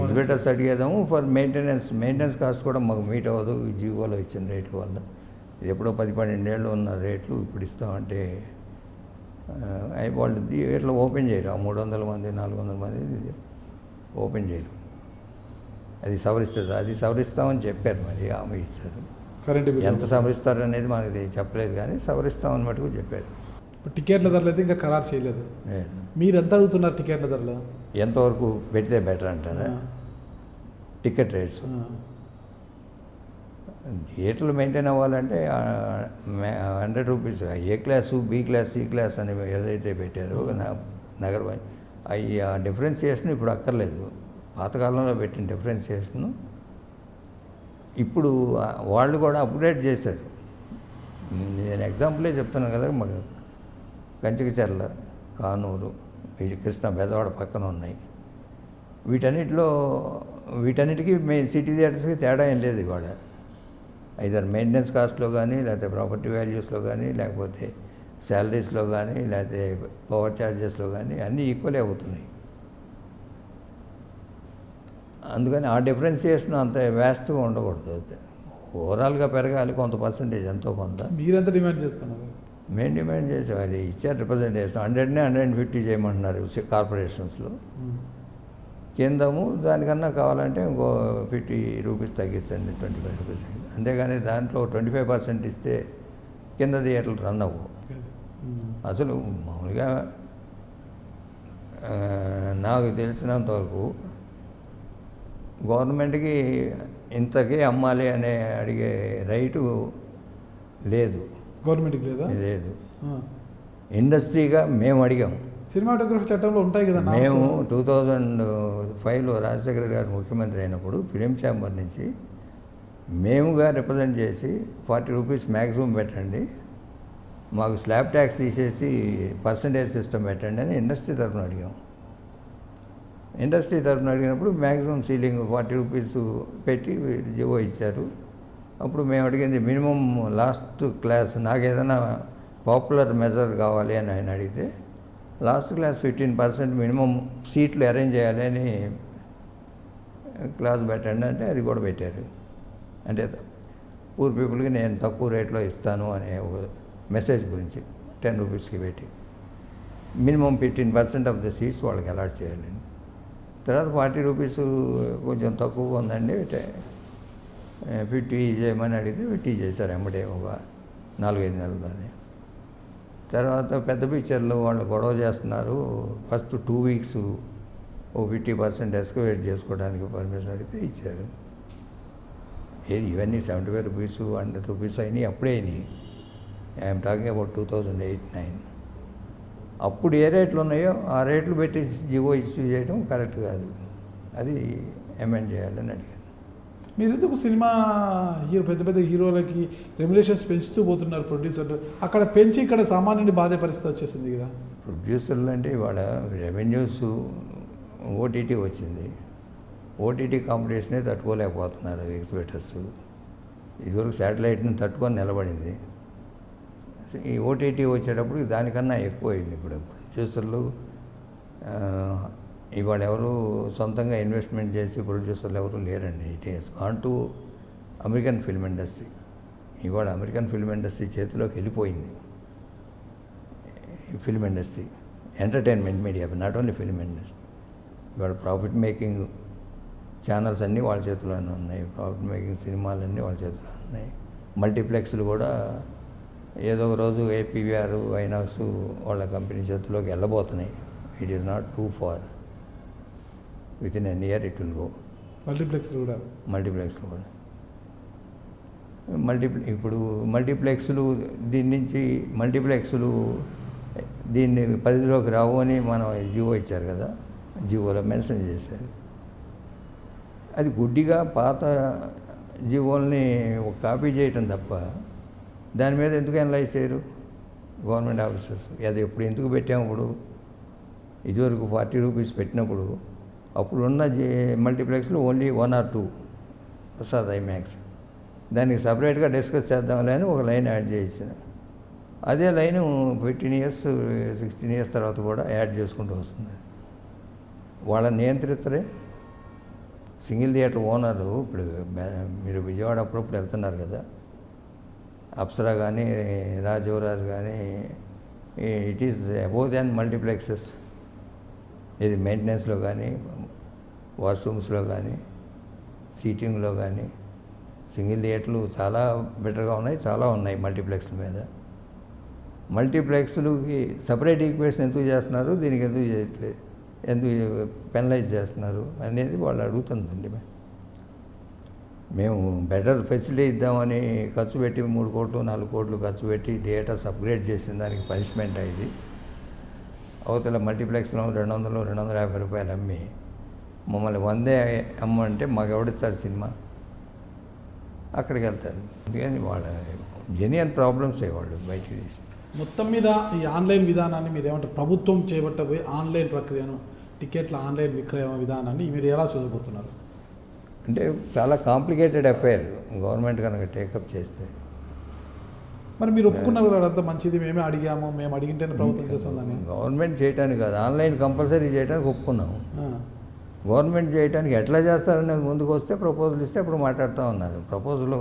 ఎగ్జిబిటర్స్ అడిగేదాము. ఫర్ మెయింటెనెన్స్ కాస్ట్ కూడా మాకు మీట్ అవ్వదు ఈ జీవోలో ఇచ్చిన రేట్ల వల్ల. ఇది ఎప్పుడో 10-12 ఏళ్ళు ఉన్న రేట్లు ఇప్పుడు ఇస్తామంటే వాళ్ళు ఇట్లా ఓపెన్ చేయరు. 300 మంది 400 మంది ఓపెన్ చేయరు. అది సవరిస్తుంది, అది సవరిస్తామని చెప్పారు. మరి హామీ ఇస్తారు. ఎంత సవరిస్తారు అనేది మనకి చెప్పలేదు, కానీ సవరిస్తామని మటుకు చెప్పారు. టికెట్ల ధరలు అయితే ఇంకా ఖరారు చేయలేదు. మీరు ఎంత అడుగుతున్నారు టికెట్ల ధరలు? ఎంతవరకు పెడితే బెటర్ అంటారా? టికెట్ రేట్స్ థియేటర్లు మెయింటైన్ అవ్వాలంటే 100 rupees. A class, B class, C class అని ఏదైతే పెట్టారో నగర అవి ఆ డిఫరెన్షియేషన్ ఇప్పుడు అక్కర్లేదు. పాతకాలంలో పెట్టిన డిఫరెన్షియేషన్ ఇప్పుడు వాళ్ళు కూడా అప్గ్రేడ్ చేశారు. నేను ఎగ్జాంపులే చెప్తున్నాను కదా, మాకు కంచికచర్ల, కానూరు, కృష్ణ, బెదవాడ పక్కన ఉన్నాయి. వీటన్నిటికీ సిటీ థియేటర్స్కి తేడా ఏం లేదు ఇవాళ. ఐదర్ మెయింటెనెన్స్ కాస్ట్లో కానీ, లేకపోతే ప్రాపర్టీ వాల్యూస్లో కానీ, లేకపోతే శాలరీస్లో కానీ, లేకపోతే పవర్ ఛార్జెస్లో కానీ అన్నీ ఈక్వలే అవుతున్నాయి. అందుకని ఆ డిఫరెన్షియేషన్ అంత వ్యాస్ట్గా ఉండకూడదు. ఓవరాల్గా పెరగాలి కొంత పర్సంటేజ్, ఎంతో కొంత. మీరెంత డిమాండ్ చేస్తున్నారు? మేము డిమాండ్ చేసాం, అది ఇచ్చారు రిప్రజెంటేషన్ 100-150 చేయమంటున్నారు కార్పొరేషన్స్లో. కిందము దానికన్నా కావాలంటే ఇంకో 50 రూపీస్ తగ్గించండి, 25 రూపీస్. అంతేగాని దాంట్లో 25% ఇస్తే కింద థియేటర్లు రన్ అవ్వవు. అసలు మామూలుగా నాకు తెలిసినంతవరకు గవర్నమెంట్కి ఇంతకే అమ్మాలి అనే అడిగే రైటు లేదు, గవర్నమెంట్కి లేదా? లేదు. ఇండస్ట్రీగా మేము అడిగాం. సినిమాటోగ్రఫీ చట్టంలో ఉంటాయి కదా. మేము 2005లో రాజశేఖర రెడ్డి గారు ముఖ్యమంత్రి అయినప్పుడు ఫిలిం ఛాంబర్ నుంచి మేముగా రిప్రజెంట్ చేసి 40 రూపీస్ మ్యాక్సిమం పెట్టండి, మాకు స్లాబ్ ట్యాక్స్ తీసేసి పర్సంటేజ్ సిస్టమ్ పెట్టండి అని ఇండస్ట్రీ తరఫున అడిగాం. ఇండస్ట్రీ తరఫున అడిగినప్పుడు మ్యాక్సిమం సీలింగ్ 40 రూపీస్ పెట్టి జీవో ఇచ్చారు. అప్పుడు మేము అడిగింది మినిమం లాస్ట్ క్లాస్, నాకు ఏదైనా పాపులర్ మెజర్ కావాలి అని ఆయన అడిగితే లాస్ట్ క్లాస్ 15% మినిమం సీట్లు అరేంజ్ చేయాలి అని క్లాస్ పెట్టండి అంటే అది కూడా పెట్టారు. అంటే పూర్ పీపుల్కి నేను తక్కువ రేట్లో ఇస్తాను అనే ఒక మెసేజ్ గురించి 10 రూపీస్కి పెట్టి మినిమం 15% ఆఫ్ ద సీట్స్ వాళ్ళకి అలాట్ చేయాలి. తర్వాత 40 రూపీస్ కొంచెం తక్కువగా ఉందండి, 50 చేయమని అడిగితే 50 చేశారు ఎమ్మటే ఒక 4-5 నెలల్లోనే. తర్వాత పెద్ద పిక్చర్లు వాళ్ళు గొడవ చేస్తున్నారు, ఫస్ట్ 2 వీక్స్ ఓ 50% ఎస్కవేట్ చేసుకోవడానికి పర్మిషన్ అడిగితే ఇచ్చారు. ఏది ఇవన్నీ 75 రూపీస్ 100 రూపీస్ అయినాయి, అప్పుడే అయినాయి. I'm talking about 2008-09. అప్పుడు ఏ రేట్లు ఉన్నాయో ఆ రేట్లు పెట్టి జీవో ఇష్యూ చేయడం కరెక్ట్ కాదు, అది అమెండ్ చేయాలని అడిగాను. మీరు ఎందుకు సినిమా పెద్ద పెద్ద హీరోలకి రెమ్యులేషన్స్ పెంచుతూ పోతున్నారు ప్రొడ్యూసర్లు? అక్కడ పెంచి ఇక్కడ సామాన్యుని బాధే పరిస్థితి వచ్చేసింది కదా. ప్రొడ్యూసర్లు అంటే ఇవాళ రెవెన్యూస్ ఓటీటీ వచ్చింది, ఓటీటీ కాంపిటీషనే తట్టుకోలేకపోతున్నారు ఎగ్జిబిటర్స్. ఇదివరకు శాటిలైట్ని తట్టుకొని నిలబడింది, ఈ ఓటీటీ వచ్చేటప్పుడు దానికన్నా ఎక్కువ అయింది. ఇప్పుడు ప్రొడ్యూసర్లు ఇవాళ ఎవరు సొంతంగా ఇన్వెస్ట్మెంట్ చేసి ప్రొడ్యూసర్లు ఎవరు లేరండి. It is gone to American film industry. ఇవాళ అమెరికన్ ఫిల్మ్ ఇండస్ట్రీ చేతిలోకి వెళ్ళిపోయింది. Film industry, entertainment media, not only film industry. ఇవాళ ప్రాఫిట్ మేకింగ్ ఛానల్స్ అన్నీ వాళ్ళ చేతిలోనే ఉన్నాయి, ప్రాఫిట్ మేకింగ్ సినిమాలన్నీ వాళ్ళ చేతిలో ఉన్నాయి. మల్టీప్లెక్స్లు కూడా ఏదో ఒక రోజు ఏపీవీఆర్ ఐనాక్స్ వాళ్ళ కంపెనీ చేతిలోకి వెళ్ళబోతున్నాయి. It is not too far, within an year it will go. మల్టీప్లెక్స్లు కూడా ఇప్పుడు మల్టీప్లెక్స్లు దీన్ని పరిధిలోకి రావు అని మనం జీవో ఇచ్చారు కదా, జీవోలో మెన్షన్ చేశారు. అది గుడ్డిగా పాత జీవోల్ని ఒక కాపీ చేయటం తప్ప దాని మీద ఎందుకు అనలైజ్ చేయరు గవర్నమెంట్ ఆఫీసర్స్? అది ఎప్పుడు ఎందుకు పెట్టాము? ఇప్పుడు ఇదివరకు 40 రూపీస్ పెట్టినప్పుడు అప్పుడున్న మల్టీప్లెక్స్లో ఓన్లీ 1 or 2 ప్రసాద్ ఐమాక్స్, దానికి సపరేట్గా డిస్కస్ చేద్దాంలే అని ఒక లైన్ యాడ్ చేయించిన. అదే లైను 15 years 16 years తర్వాత కూడా యాడ్ చేసుకుంటూ వస్తుంది. వాళ్ళని నియంత్రిస్తరే. సింగిల్ థియేటర్ ఓనరు ఇప్పుడు మీరు విజయవాడ అప్పుడప్పుడు వెళ్తున్నారు కదా, అప్సరా కానీ రాజీవరాజ్ కానీ, it is above than multiplexes. ఇది మెయింటెనెన్స్లో కానీ, వాష్రూమ్స్లో కానీ, సీటింగ్లో కానీ సింగిల్ థియేటర్లు చాలా బెటర్గా ఉన్నాయి, చాలా ఉన్నాయి మల్టీప్లెక్స్ల మీద. మల్టీప్లెక్స్లకి సపరేట్ ఈక్వేషన్ ఎందుకు చేస్తున్నారు, దీనికి ఎందుకు చేయట్లేదు, ఎందుకు పెనలైజ్ చేస్తున్నారు అనేది వాళ్ళు అడుగుతుందండి. మేము బెటర్ ఫెసిలిటీ ఇద్దామని ఖర్చు పెట్టి 3 కోట్లు 4 కోట్లు ఖర్చు పెట్టి థియేటర్స్ అప్గ్రేడ్ చేసిన దానికి పనిష్మెంట్ అయింది. అవతల మల్టీప్లెక్స్లో 200-250 రూపాయలు అమ్మి మమ్మల్ని 100 అమ్మంటే మాకు ఎవడిస్తారు సినిమా? అక్కడికి వెళ్తారు. అందుకని వాళ్ళ జెన్యున్ ప్రాబ్లమ్స్ వాళ్ళు బయటికి తీసి. మొత్తం మీద ఈ ఆన్లైన్ విధానాన్ని మీరు ఏమంటారు? ప్రభుత్వం చేపట్టబోయే ఆన్లైన్ ప్రక్రియను, టికెట్ల ఆన్లైన్ విక్రయ విధానాన్ని మీరు ఎలా చూడబోతున్నారు? అంటే చాలా కాంప్లికేటెడ్ అఫైర్ గవర్నమెంట్ కనుక టేకప్ చేస్తే. మరి మీరు ఒప్పుకున్న అంత మంచిది, మేము అడిగింటేనే ప్రభుత్వం చేస్తుందని. గవర్నమెంట్ చేయడానికి కాదు, ఆన్లైన్ కంపల్సరీ చేయడానికి ఒప్పుకున్నాము. గవర్నమెంట్ చేయడానికి ఎట్లా చేస్తారనేది ముందుకు వస్తే ప్రపోజల్ ఇస్తే అప్పుడు మాట్లాడుతూ ఉన్నారు. ప్రపోజల్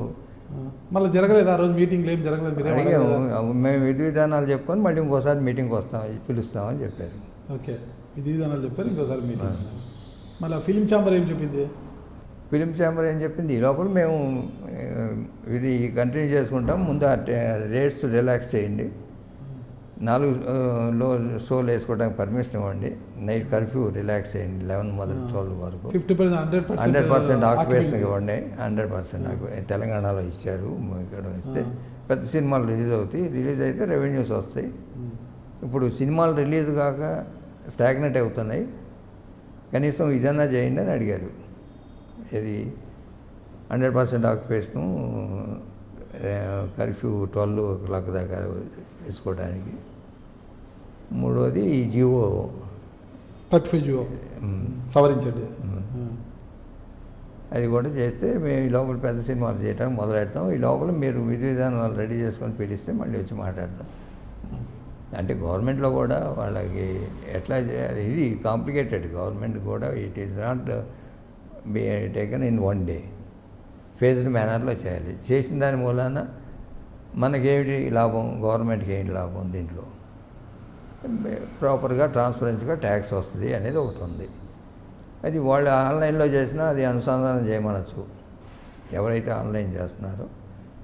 మళ్ళీ జరగలేదు ఆ రోజు మీటింగ్లు ఏం జరగలేదు మీరేం అడిగాము, అడగలేదా? మేము విధి విధానాలు చెప్పుకొని మళ్ళీ ఇంకోసారి మీటింగ్కి వస్తాం, పిలుస్తామని చెప్పారు. ఓకే, విధి విధానాలు చెప్పారు, ఇంకోసారి మీటింగ్. మళ్ళీ ఫిలిం ఛాంబర్ ఏం చెప్పింది? ఫిలిం ఛాంబర్ ఏం చెప్పింది, ఈ లోపల మేము ఇది కంటిన్యూ చేసుకుంటాం, ముందు రేట్స్ రిలాక్స్ చేయండి, 4 షోలు వేసుకోవడానికి పర్మిషన్ ఇవ్వండి, నైట్ కర్ఫ్యూ రిలాక్స్ చేయండి 11 మొదలు 12 వరకు, 100% ఆక్యుపేషన్ ఇవ్వండి, 100% తెలంగాణలో ఇచ్చారు, ఇక్కడ ఇస్తే పెద్ద సినిమాలు రిలీజ్ అవుతాయి, రిలీజ్ అయితే రెవెన్యూస్ వస్తాయి. ఇప్పుడు సినిమాలు రిలీజ్ కాక స్టాగ్నెట్ అవుతున్నాయి, కనీసం ఇదన్నా చేయండి అని అడిగారు. ఇది 100% ఆక్యుపేషను, కర్ఫ్యూ 12 o'clock దాకా వేసుకోవడానికి. మూడోది ఈ జియో 35 జియో సవరించండి. అది కూడా చేస్తే మేము ఈ లోపల పెద్ద సినిమాలు చేయడానికి మొదలెడతాం, ఈ లోపల మీరు విధి విధానాలు రెడీ చేసుకొని పిలిస్తే మళ్ళీ వచ్చి మాట్లాడతాం. అంటే గవర్నమెంట్లో కూడా వాళ్ళకి ఎట్లా చేయాలి, ఇది కాంప్లికేటెడ్. గవర్నమెంట్ కూడా it is not be taken in one day, phased మేనర్లో చేయాలి. చేసిన దాని మూలాన మనకేమిటి లాభం, గవర్నమెంట్కి ఏంటి లాభం, దీంట్లో ప్రాపర్గా ట్రాన్స్పరెన్సీగా ట్యాక్స్ వస్తుంది అనేది ఒకటి ఉంది. అది వాళ్ళు ఆన్లైన్లో చేసినా అది అనుసంధానం చేయమనొచ్చు. ఎవరైతే ఆన్లైన్ చేస్తున్నారో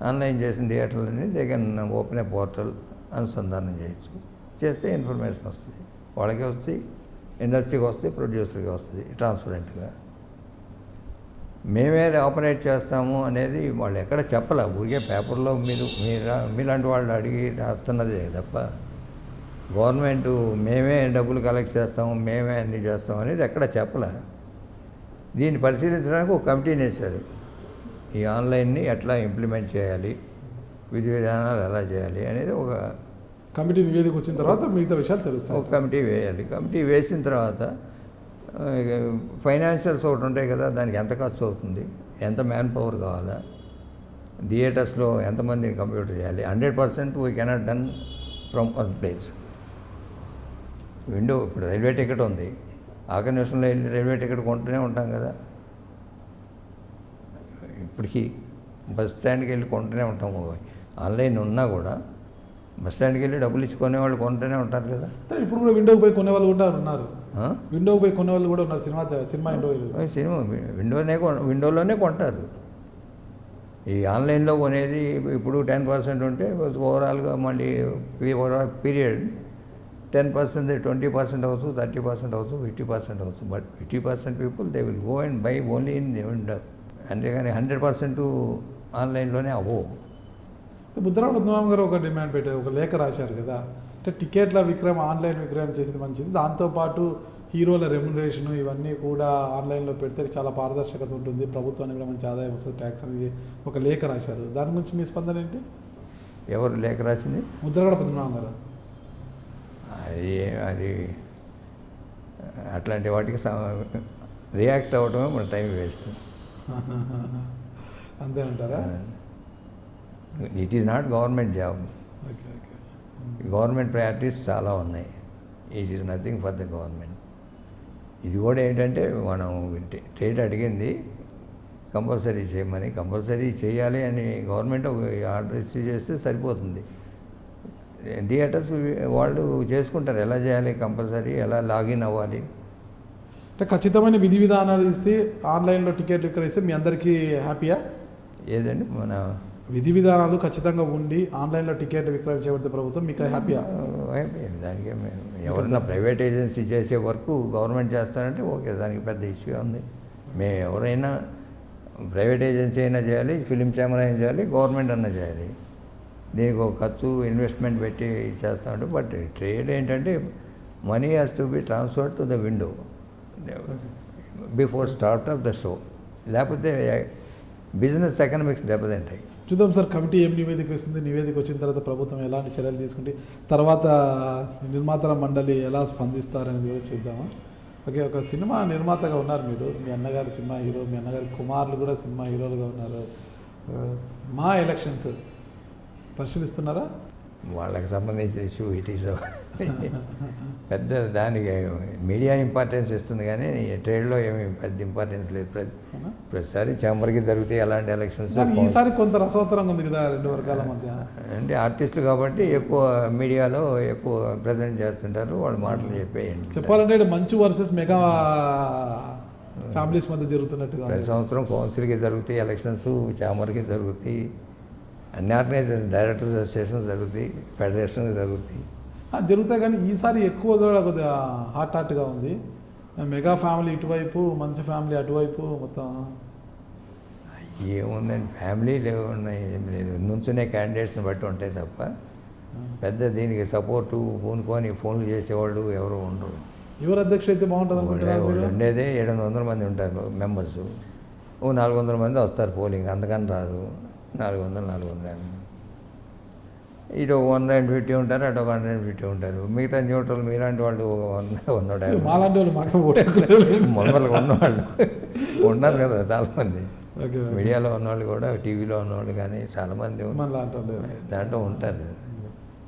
ఆన్లైన్ చేసిన థియేటర్లని they can open a portal, అనుసంధానం చేయొచ్చు. చేస్తే ఇన్ఫర్మేషన్ వస్తుంది, వాళ్ళకే వస్తుంది, ఇండస్ట్రీకి వస్తుంది, ప్రొడ్యూసర్కి వస్తుంది ట్రాన్స్పరెంట్గా. మేమే ఆపరేట్ చేస్తాము అనేది వాళ్ళు ఎక్కడ చెప్పలే, ఊరికే పేపర్లో మీలాంటి వాళ్ళు అడిగి రాస్తున్నదే తప్ప గవర్నమెంట్ మేమే డబ్బులు కలెక్ట్ చేస్తాము, మేమే అన్నీ చేస్తాం అనేది ఎక్కడ చెప్పలే. దీన్ని పరిశీలించడానికి ఒక కమిటీని వేశారు, ఈ ఆన్లైన్ని ఎట్లా ఇంప్లిమెంట్ చేయాలి, విధి విధానాలు ఎలా చేయాలి అనేది ఒక కమిటీ నివేదిక వచ్చిన తర్వాత మిగతా విషయాలు తెలుస్తాయి. ఒక కమిటీ వేయాలి. కమిటీ వేసిన తర్వాత ఫైనాన్షియల్స్ ఒకటి ఉంటాయి కదా, దానికి ఎంత ఖర్చు అవుతుంది, ఎంత మ్యాన్ పవర్ కావాలా, థియేటర్స్లో ఎంతమందిని కంప్యూటర్ చేయాలి. 100% we cannot done from one place. Window ఇప్పుడు రైల్వే టికెట్ ఉంది, ఆఖరి నిమిషంలో వెళ్ళి రైల్వే టికెట్ కొంటూనే ఉంటాం కదా, ఇప్పటికీ బస్ స్టాండ్కి వెళ్ళి కొంటూనే ఉంటాము. ఆన్లైన్ ఉన్నా కూడా బస్ స్టాండ్కి వెళ్ళి డబ్బులు ఇచ్చుకునే వాళ్ళు కొంటూనే ఉంటారు కదా. ఇప్పుడు కూడా విండోకి పోయి కొనే వాళ్ళు కూడా ఉన్నారు, విండోకి పోయి కొనే వాళ్ళు కూడా ఉన్నారు. సినిమా విండోలోనే కొంటారు. ఈ ఆన్లైన్లో కొనేది ఇప్పుడు 10% ఉంటే ఓవరాల్గా మళ్ళీ పీరియడ్ 10%, 20% అవచ్చు, 30% అవచ్చు, 50% అవచ్చు. But 50% people they will go and by only in the window. అంతేగాని 100% ఆన్లైన్లోనే అవ్వవు. ముద్రగడ పద్మనాభం గారు ఒక డిమాండ్ పెట్టారు, ఒక లేఖ రాశారు కదా, అంటే టికెట్ల విక్రయం ఆన్లైన్ విక్రయం చేసేది మంచిది, దాంతోపాటు హీరోల రెమ్యునరేషన్ ఇవన్నీ కూడా ఆన్లైన్లో పెడితే చాలా పారదర్శకత ఉంటుంది, ప్రభుత్వానికి కూడా మంచి ఆదాయం వస్తుంది, ట్యాక్స్ అనేది ఒక లేఖ రాశారు. దాని గురించి మీ స్పందన ఏంటి? ఎవరు లేఖ రాసింది? ముద్రగడ పద్మనాభం గారు. అది అట్లాంటి వాటికి రియాక్ట్ అవ్వడమే మన టైం వేస్ట్. అంతేనంటారా? It is not government job. Government priorities చాలా ఉన్నాయి. It is nothing for the government. ఇది కూడా ఏంటంటే మనం ట్రేడ్ అడిగింది కంపల్సరీ చేయమని, కంపల్సరీ చేయాలి అని గవర్నమెంట్ ఒక ఆర్డర్ ఇష్యూ చేస్తే సరిపోతుంది. థియేటర్స్ వాళ్ళు చేసుకుంటారు, ఎలా చేయాలి, కంపల్సరీ ఎలా లాగిన్ అవ్వాలి. అంటే ఖచ్చితమైన విధి విధానాలు ఇస్తే ఆన్లైన్లో టికెట్లు విక్రయిస్తే మీ అందరికీ హ్యాపీయా? ఏదండి మన విధి విధానాలు ఖచ్చితంగా ఉండి ఆన్లైన్లో టికెట్లు విక్రయం చేయబడితే ప్రభుత్వం మీకు హ్యాపీయా? దానికి ఎవరైనా ప్రైవేట్ ఏజెన్సీ చేసే వర్క్ గవర్నమెంట్ చేస్తారంటే ఓకే, దానికి పెద్ద ఇష్యూ ఉంది. మేము ఎవరైనా ప్రైవేట్ ఏజెన్సీ అయినా చేయాలి, ఫిలిం ఛాంబర్ అయినా చేయాలి, గవర్నమెంట్ అన్నా చేయాలి. దీనికి ఒక ఖర్చు ఇన్వెస్ట్మెంట్ పెట్టి చేస్తామంటే. బట్ ట్రేడ్ ఏంటంటే money has to be transferred to the window before start of the show, లేకపోతే బిజినెస్ ఎకనామిక్స్ దెబ్బతింటాయి. చూద్దాం సార్, కమిటీ ఏం నివేదిక ఇస్తుంది, నివేదిక వచ్చిన తర్వాత ప్రభుత్వం ఎలాంటి చర్యలు తీసుకుంటే, తర్వాత నిర్మాతల మండలి ఎలా స్పందిస్తారనేది కూడా చూద్దాము. ఓకే, ఒక సినిమా నిర్మాతగా ఉన్నారు మీరు, మీ అన్నగారు సినిమా హీరో, మీ అన్నగారి కుమారులు కూడా సినిమా హీరోలుగా ఉన్నారు. మా ఎలక్షన్స్ పరిశీలిస్తున్నారా? వాళ్ళకి సంబంధించిన ఇష్యూ ఇట్ ఈస్ పెద్ద దానికి మీడియా ఇంపార్టెన్స్ ఇస్తుంది కానీ ట్రేడ్లో ఏమీ పెద్ద ఇంపార్టెన్స్ లేదు. ప్రతిసారి ఛాంబర్కి జరుగుతాయి అలాంటి ఎలక్షన్స్. కానీ ఈసారి కొంత రసవత్తరంగా ఉంది కదా రెండు వర్గాల మధ్య. అంటే ఆర్టిస్టులు కాబట్టి ఎక్కువ మీడియాలో ఎక్కువ ప్రజెంట్ చేస్తుంటారు, వాళ్ళ మాటలు చెప్పేయండి. చెప్పాలంటే ఇక్కడ మంచు వర్సెస్ మెగా ఫ్యామిలీస్ మధ్య జరుగుతున్నట్టుగా ప్రతి సంవత్సరం కౌన్సిల్కి జరుగుతాయి ఎలక్షన్స్, ఛాంబర్కి జరుగుతాయి, అన్ని ఆర్గనైజేషన్ డైరెక్టర్స్ అసోసియేషన్స్ జరుగుతాయి, ఫెడరేషన్కి జరుగుతాయి. జరుగుతాయి కానీ ఈసారి ఎక్కువ కూడా కొద్దిగా హాట్గా ఉంది. మెగా ఫ్యామిలీ ఇటువైపు, మంచు ఫ్యామిలీ అటువైపు మొత్తం. ఏముందండి, ఫ్యామిలీ ఉన్నాయి ఏం లేదు, నుంచునే క్యాండిడేట్స్ని బట్టి ఉంటాయి తప్ప పెద్ద దీనికి సపోర్టు పూనుకొని ఫోన్లు చేసేవాళ్ళు ఎవరు ఉండరు. ఎవరు అధ్యక్షుడు అయితే బాగుంటుంది అనుకుంటున్నారు? ఉండేదే 700 మంది ఉంటారు మెంబర్స్, 400 మంది వస్తారు పోలింగ్, అంతకని రారు. 400 ఇటు 150 ఉంటారు, అటు 150 ఉంటారు. మిగతా న్యూట్రల్ మీలాంటి వాళ్ళు 150 మాలాంటి వాళ్ళు మాకు మొదలుగా ఉన్నవాళ్ళు ఉన్నారు కదా చాలామంది. మీడియాలో ఉన్నవాళ్ళు కూడా, టీవీలో ఉన్నవాళ్ళు కానీ చాలామంది దాంట్లో ఉంటారు.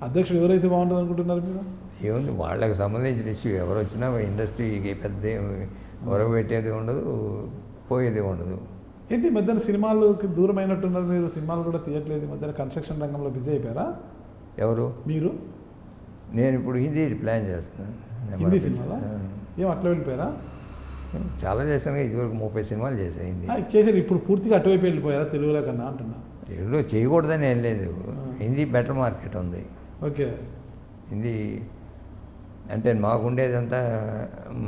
అధ్యక్షుడు ఎవరైతే బాగుంటుంది అనుకుంటున్నారు మీరు? ఏముంది, వాళ్ళకి సంబంధించిన ఇష్యూ ఎవరు వచ్చినా ఇండస్ట్రీకి పెద్ద పెట్టేది ఉండదు, పోయేది ఉండదు. ఏంటి మధ్యన సినిమాలకి దూరం అయినట్టున్నారు మీరు? సినిమాలు కూడా తీయట్లేదు, మధ్యన కన్స్ట్రక్షన్ రంగంలో బిజీ అయిపోయారా? ఎవరు? మీరు. నేను ఇప్పుడు హిందీ ప్లాన్ చేస్తున్నాను. హిందీ సినిమాలో ఏం అట్లా వెళ్ళిపోయారా? చాలా చేశాను, ఇదివరకు 30 సినిమాలు చేశాను హిందీ. చేశారు, ఇప్పుడు పూర్తిగా అటువైపు వెళ్ళిపోయారా తెలుగులో కన్నా అంటున్నా? తెలుగులో చేయకూడదని ఏం లేదు, హిందీ బెటర్ మార్కెట్ ఉంది. ఓకే. హిందీ అంటే మాకుండేదంతా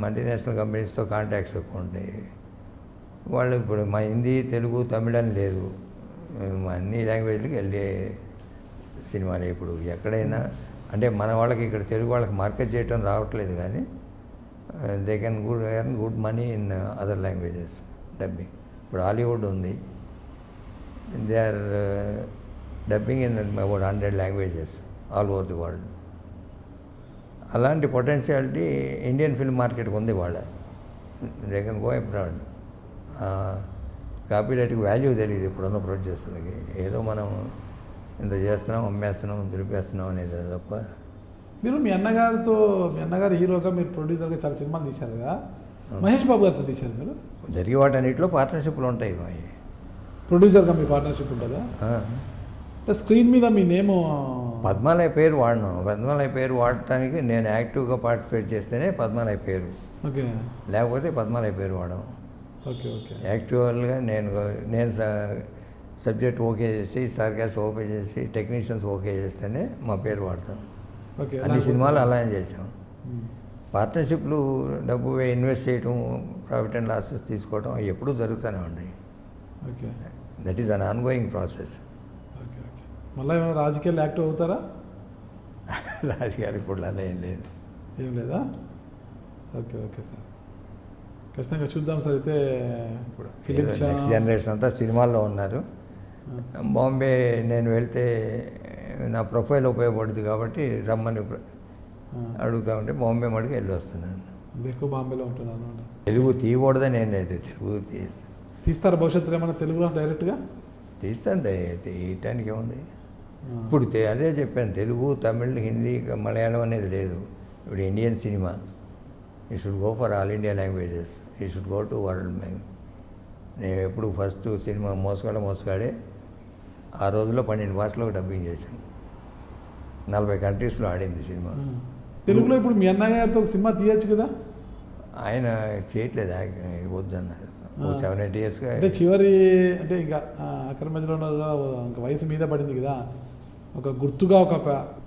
మల్టీనేషనల్ కంపెనీస్తో కాంటాక్ట్స్ ఎక్కువ ఉంటాయి. వాళ్ళు ఇప్పుడు మా హిందీ, తెలుగు, తమిళ్ అని లేదు, అన్ని లాంగ్వేజ్లకి వెళ్ళే సినిమాలే ఇప్పుడు ఎక్కడైనా. అంటే మన వాళ్ళకి ఇక్కడ తెలుగు వాళ్ళకి మార్కెట్ చేయటం రావట్లేదు కానీ they can good money in other languages dubbing. ఇప్పుడు హాలీవుడ్ ఉంది, they are dubbing in about 100 languages all over the world. అలాంటి పొటెన్షియాలిటీ ఇండియన్ ఫిల్మ్ మార్కెట్కి ఉంది. వాళ్ళ దే కెన్ గో అబ్రాడ్. కాపీరైట్కి వాల్యూ తెలియదు ఇప్పుడున్న ప్రొడ్యూసర్లకి. ఏదో మనం ఇంత చేస్తున్నాం, అమ్మేస్తున్నాం, దులిపేస్తున్నాం అనేది తప్ప. మీరు మీ అన్నగారు హీరోగా, మీరు ప్రొడ్యూసర్గా చాలా సినిమాలు తీశారు కదా, మహేష్ బాబు గారితో తీశారు మీరు? జరిగే వాటన్నిటిలో పార్ట్నర్షిప్లు ఉంటాయి. ప్రొడ్యూసర్గా మీ పార్ట్నర్షిప్ ఉంటుందా? స్క్రీన్ మీద మీ నేమ్ పద్మాలయ పేరు వాడను. పద్మాలయ పేరు వాడటానికి నేను యాక్టివ్గా పార్టిసిపేట్ చేస్తేనే పద్మాలయ పేరు, ఓకే, లేకపోతే పద్మాలయ పేరు వాడడం. Okay okay. యాక్చువల్గా నేను సబ్జెక్ట్ ఓకే చేసి, సర్కాస్ట్ ఓకే చేసి, టెక్నీషియన్స్ ఓకే చేస్తేనే మా పేరు వాడతాం. ఓకే. అన్ని సినిమాలు అలానే చేసాం. పార్ట్నర్షిప్లు డబ్బు ఇన్వెస్ట్ చేయటం, ప్రాఫిట్ అండ్ లాసెస్ తీసుకోవడం ఎప్పుడూ జరుగుతూనే ఉన్నాయి. Okay. That is an ongoing process. Okay okay. మళ్ళీ ఏమైనా రాజకీయాలు యాక్టివ్ అవుతారా? రాజకీయాలు ఇప్పుడు అలా ఏం లేదు. ఏం లేదా? ఓకే ఓకే సార్, ఖచ్చితంగా చూద్దాం సార్. అయితే ఇప్పుడు నెక్స్ట్ జనరేషన్ అంతా సినిమాల్లో ఉన్నారు. బాంబే నేను వెళ్తే నా ప్రొఫైల్ ఉపయోగపడుతుంది కాబట్టి రమ్మని అడుగుతా ఉంటే బాంబే మటుకు వెళ్ళి వస్తున్నాను. ఎక్కువ బాంబేలో ఉంటున్నాను. తెలుగు తీయకూడదని ఏం లేదు, తెలుగు తీస్తారు భవిష్యత్తులో ఏమైనా తెలుగులో డైరెక్ట్గా? తీస్తాను, తీయటానికి ఏముంది. ఇప్పుడు అదే చెప్పాను, తెలుగు, తమిళ్, హిందీ, మలయాళం అనేది లేదు. ఇప్పుడు Indian cinema, you should go for all India languages, you should go to world mag. నేను ఎప్పుడు ఫస్ట్ సినిమా మోసగాడే ఆ రోజుల్లో 12 భాషలకు డబ్బింగ్ చేశాను. 40 కంట్రీస్లో ఆడింది సినిమా. తెలుగులో ఇప్పుడు మీ అన్నగారితో ఒక సినిమా తీయచ్చు కదా? ఆయన చేయట్లేదు, వద్దన్నారు. 7-8 ఇయర్స్గా. అంటే చివరి, అంటే ఇంకా అక్కడ మధ్యలో ఉన్నారు కదా, ఇంకా వయసు మీద పడింది కదా, ఒక గుర్తుగా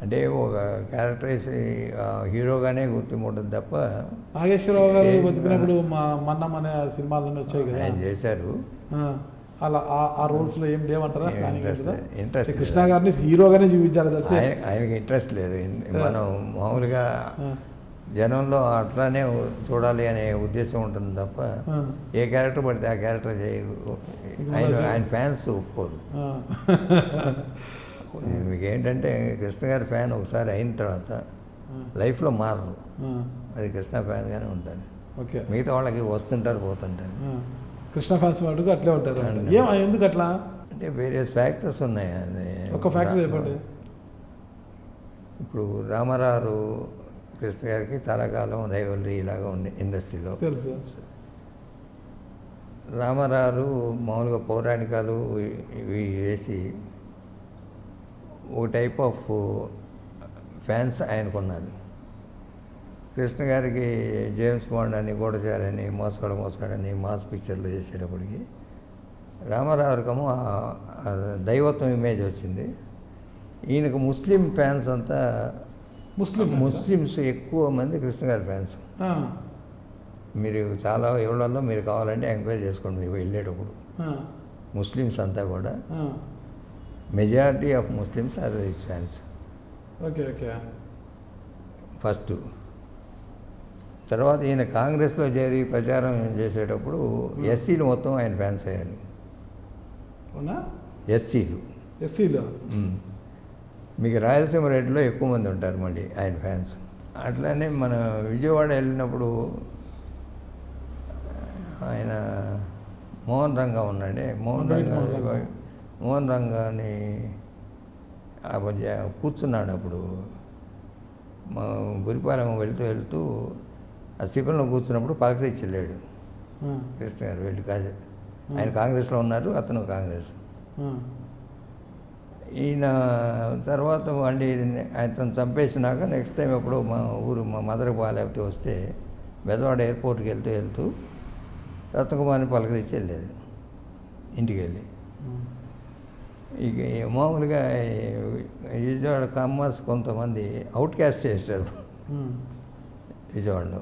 అంటే ఒక క్యారెక్టరైజ్ హీరోగానే గుర్తుంటుంది తప్ప. నాగేశ్వరరావు గారు బతికినప్పుడు మన్నం అనే సినిమాలన్నీ వచ్చాయి కదా, ఆయన చేశారు. అలా ఆ రోల్స్లో ఏం లేవంటారా? ఇంట్రెస్ట్ కృష్ణ గారిని హీరోగానే చూపించారు తప్ప ఆయనకి ఇంట్రెస్ట్ లేదు. మనం మామూలుగా జనంలో అట్లానే చూడాలి అనే ఉద్దేశం ఉంటుంది తప్ప ఏ క్యారెక్టర్ పడితే ఆ క్యారెక్టర్ ఆయన ఫ్యాన్స్ ఒప్పుకోరు. మీకు ఏంటంటే కృష్ణ గారి ఫ్యాన్ ఒకసారి అయిన తర్వాత లైఫ్లో మారరు, అది కృష్ణ ఫ్యాన్గానే ఉంటారు. ఓకే. మిగతా వాళ్ళకి వస్తుంటారు, పోతుంటారు. కృష్ణ ఫ్యాన్స్ మటుకు అట్లే ఉంటారు. ఎందుకు అట్లా? అంటే వేరియస్ ఫ్యాక్టర్స్ ఉన్నాయి. ఒక ఫ్యాక్టర్ చెప్పండి. ఇప్పుడు రామారావు కృష్ణ గారికి చాలా కాలం రైవలరీ ఇలాగా ఉండే ఇండస్ట్రీలో. తెలుసు. రామారావు మామూలుగా పౌరాణికాలు ఇవి వేసి ఒక టైప్ ఆఫ్ ఫ్యాన్స్ ఆయనకున్నారు. కృష్ణ గారికి జేమ్స్ బాండ్ అని, గూఢచారని, మోసగాడని మాస్ పిక్చర్లు చేసేటప్పటికి రామారావుకేమో దైవత్వం ఇమేజ్ వచ్చింది. ఈయనకు ముస్లిం ఫ్యాన్స్ అంతా ముస్లిమ్స్ ఎక్కువ మంది కృష్ణ గారి ఫ్యాన్స్. మీరు చాలా ఎవరిలో మీరు కావాలంటే ఎంక్వైరీ చేసుకోండి మీరు వెళ్ళేటప్పుడు. ముస్లిమ్స్ అంతా కూడా majority of Muslims are his fans. Okay okay. First తర్వాత ఈయన కాంగ్రెస్లో చేరి ప్రచారం చేసేటప్పుడు ఎస్సీలు మొత్తం ఆయన ఫ్యాన్స్ అయ్యారు. ఎస్సీలు మీకు రాయలసీమ రేట్లో ఎక్కువ మంది ఉంటారు మళ్ళీ ఆయన ఫ్యాన్స్. అట్లానే మన విజయవాడ వెళ్ళినప్పుడు ఆయన మోహన్ రంగా ఉన్నాడే, మోహన్ రంగాని కూర్చున్నాడు. అప్పుడు మా గురిపాలెం వెళ్తూ ఆ శిబిరంలో కూర్చున్నప్పుడు పలకరించి వెళ్ళాడు కృష్ణ గారు వెళ్ళి. ఆయన కాంగ్రెస్లో ఉన్నారు, అతను కాంగ్రెస్. ఈయన తర్వాత మళ్ళీ అతను చంపేసినాక నెక్స్ట్ టైం ఎప్పుడో మా మదర్ బాగాలేకపోతే వస్తే బెజవాడ ఎయిర్పోర్ట్కి వెళ్తూ రత్నకుమార్ని పలకరించి వెళ్ళారు ఇంటికి వెళ్ళి. ఇక మామూలుగా విజయవాడ కమ్మర్స్ కొంతమంది అవుట్ క్యాస్ట్ చేస్తారు విజయవాడలో.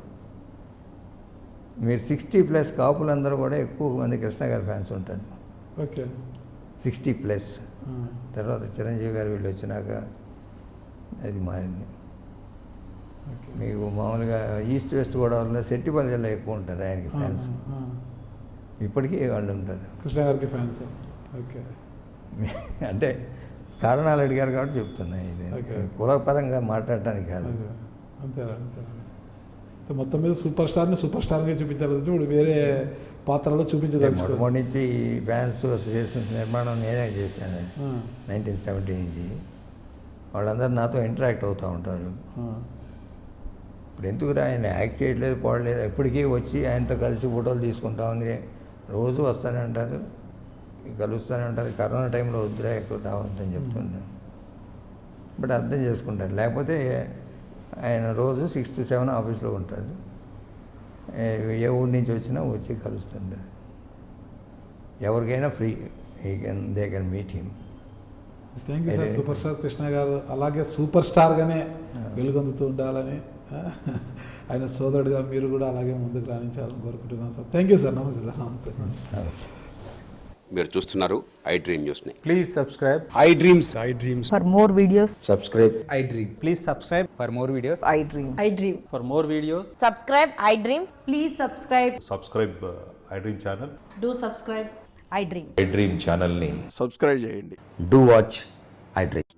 మీరు 60+ కాపులందరూ కూడా ఎక్కువ మంది కృష్ణ గారి ఫ్యాన్స్ ఉంటారు. ఓకే. 60+. తర్వాత చిరంజీవి గారు వీళ్ళు వచ్చినాక అది మారింది. మీకు మామూలుగా ఈస్ట్ వెస్ట్ గోదావరిలో సెట్టిపల్లి జిల్లా ఎక్కువ ఉంటారు ఆయనకి ఫ్యాన్స్. ఇప్పటికీ వాళ్ళు ఉంటారు కృష్ణ గారికి ఫ్యాన్స్. ఓకే. అంటే కారణాలు అడిగారు కాబట్టి చెప్తున్నా. ఇది కులపరంగా మాట్లాడటానికి కాదు. అంతేరా. మొత్తం మీద సూపర్ స్టార్గా చూపించాలి. ఇప్పుడు వేరే పాత్రలో చూపించదు. మొట్టమొదటి నుంచి ఫ్యాన్స్ అసోసియేషన్స్ నిర్మాణం నేనే చేశాను 1970 నుంచి. వాళ్ళందరూ నాతో ఇంటరాక్ట్ అవుతూ ఉంటారు. ఇప్పుడు ఎందుకురా ఆయన యాక్ట్ చేయట్లేదు, పోవట్లేదు, ఎప్పటికీ వచ్చి ఆయనతో కలిసి ఫోటోలు తీసుకుంటామని రోజు వస్తూనే ఉంటారు, కలుస్తూనే ఉంటారు. కరోనా టైంలో వద్దురా ఎక్కువ రావద్దని చెప్తుంటాను. బట్ అర్థం చేసుకుంటారు. లేకపోతే ఆయన రోజు 6 to 7 ఆఫీస్లో ఉంటారు. ఏ ఊరి నుంచి వచ్చినా వచ్చి కలుస్తుంటారు. ఎవరికైనా free they can meet him. Thank you sir. Super star Krishna గారు అలాగే సూపర్ స్టార్గానే వెలుగొందుతూ ఉండాలని, ఆయన సోదరుడిగా మీరు కూడా అలాగే ముందుకు రాణించాలని కోరుకుంటున్నాను సార్. Thank you sir. నమస్తే సార్. నమస్తే. మీరు చూస్తున్నారు ఐ డ్రీమ్ న్యూస్ని. Please subscribe. I dreams. For more videos, subscribe. I Dream. Please subscribe for more videos. I dream. I dream. For more videos, Subscribe, I dream. Please subscribe. Subscribe I dream channel. Do subscribe. I dream. I dream ఛానల్ని subscribe చేయండి. Do watch I dream.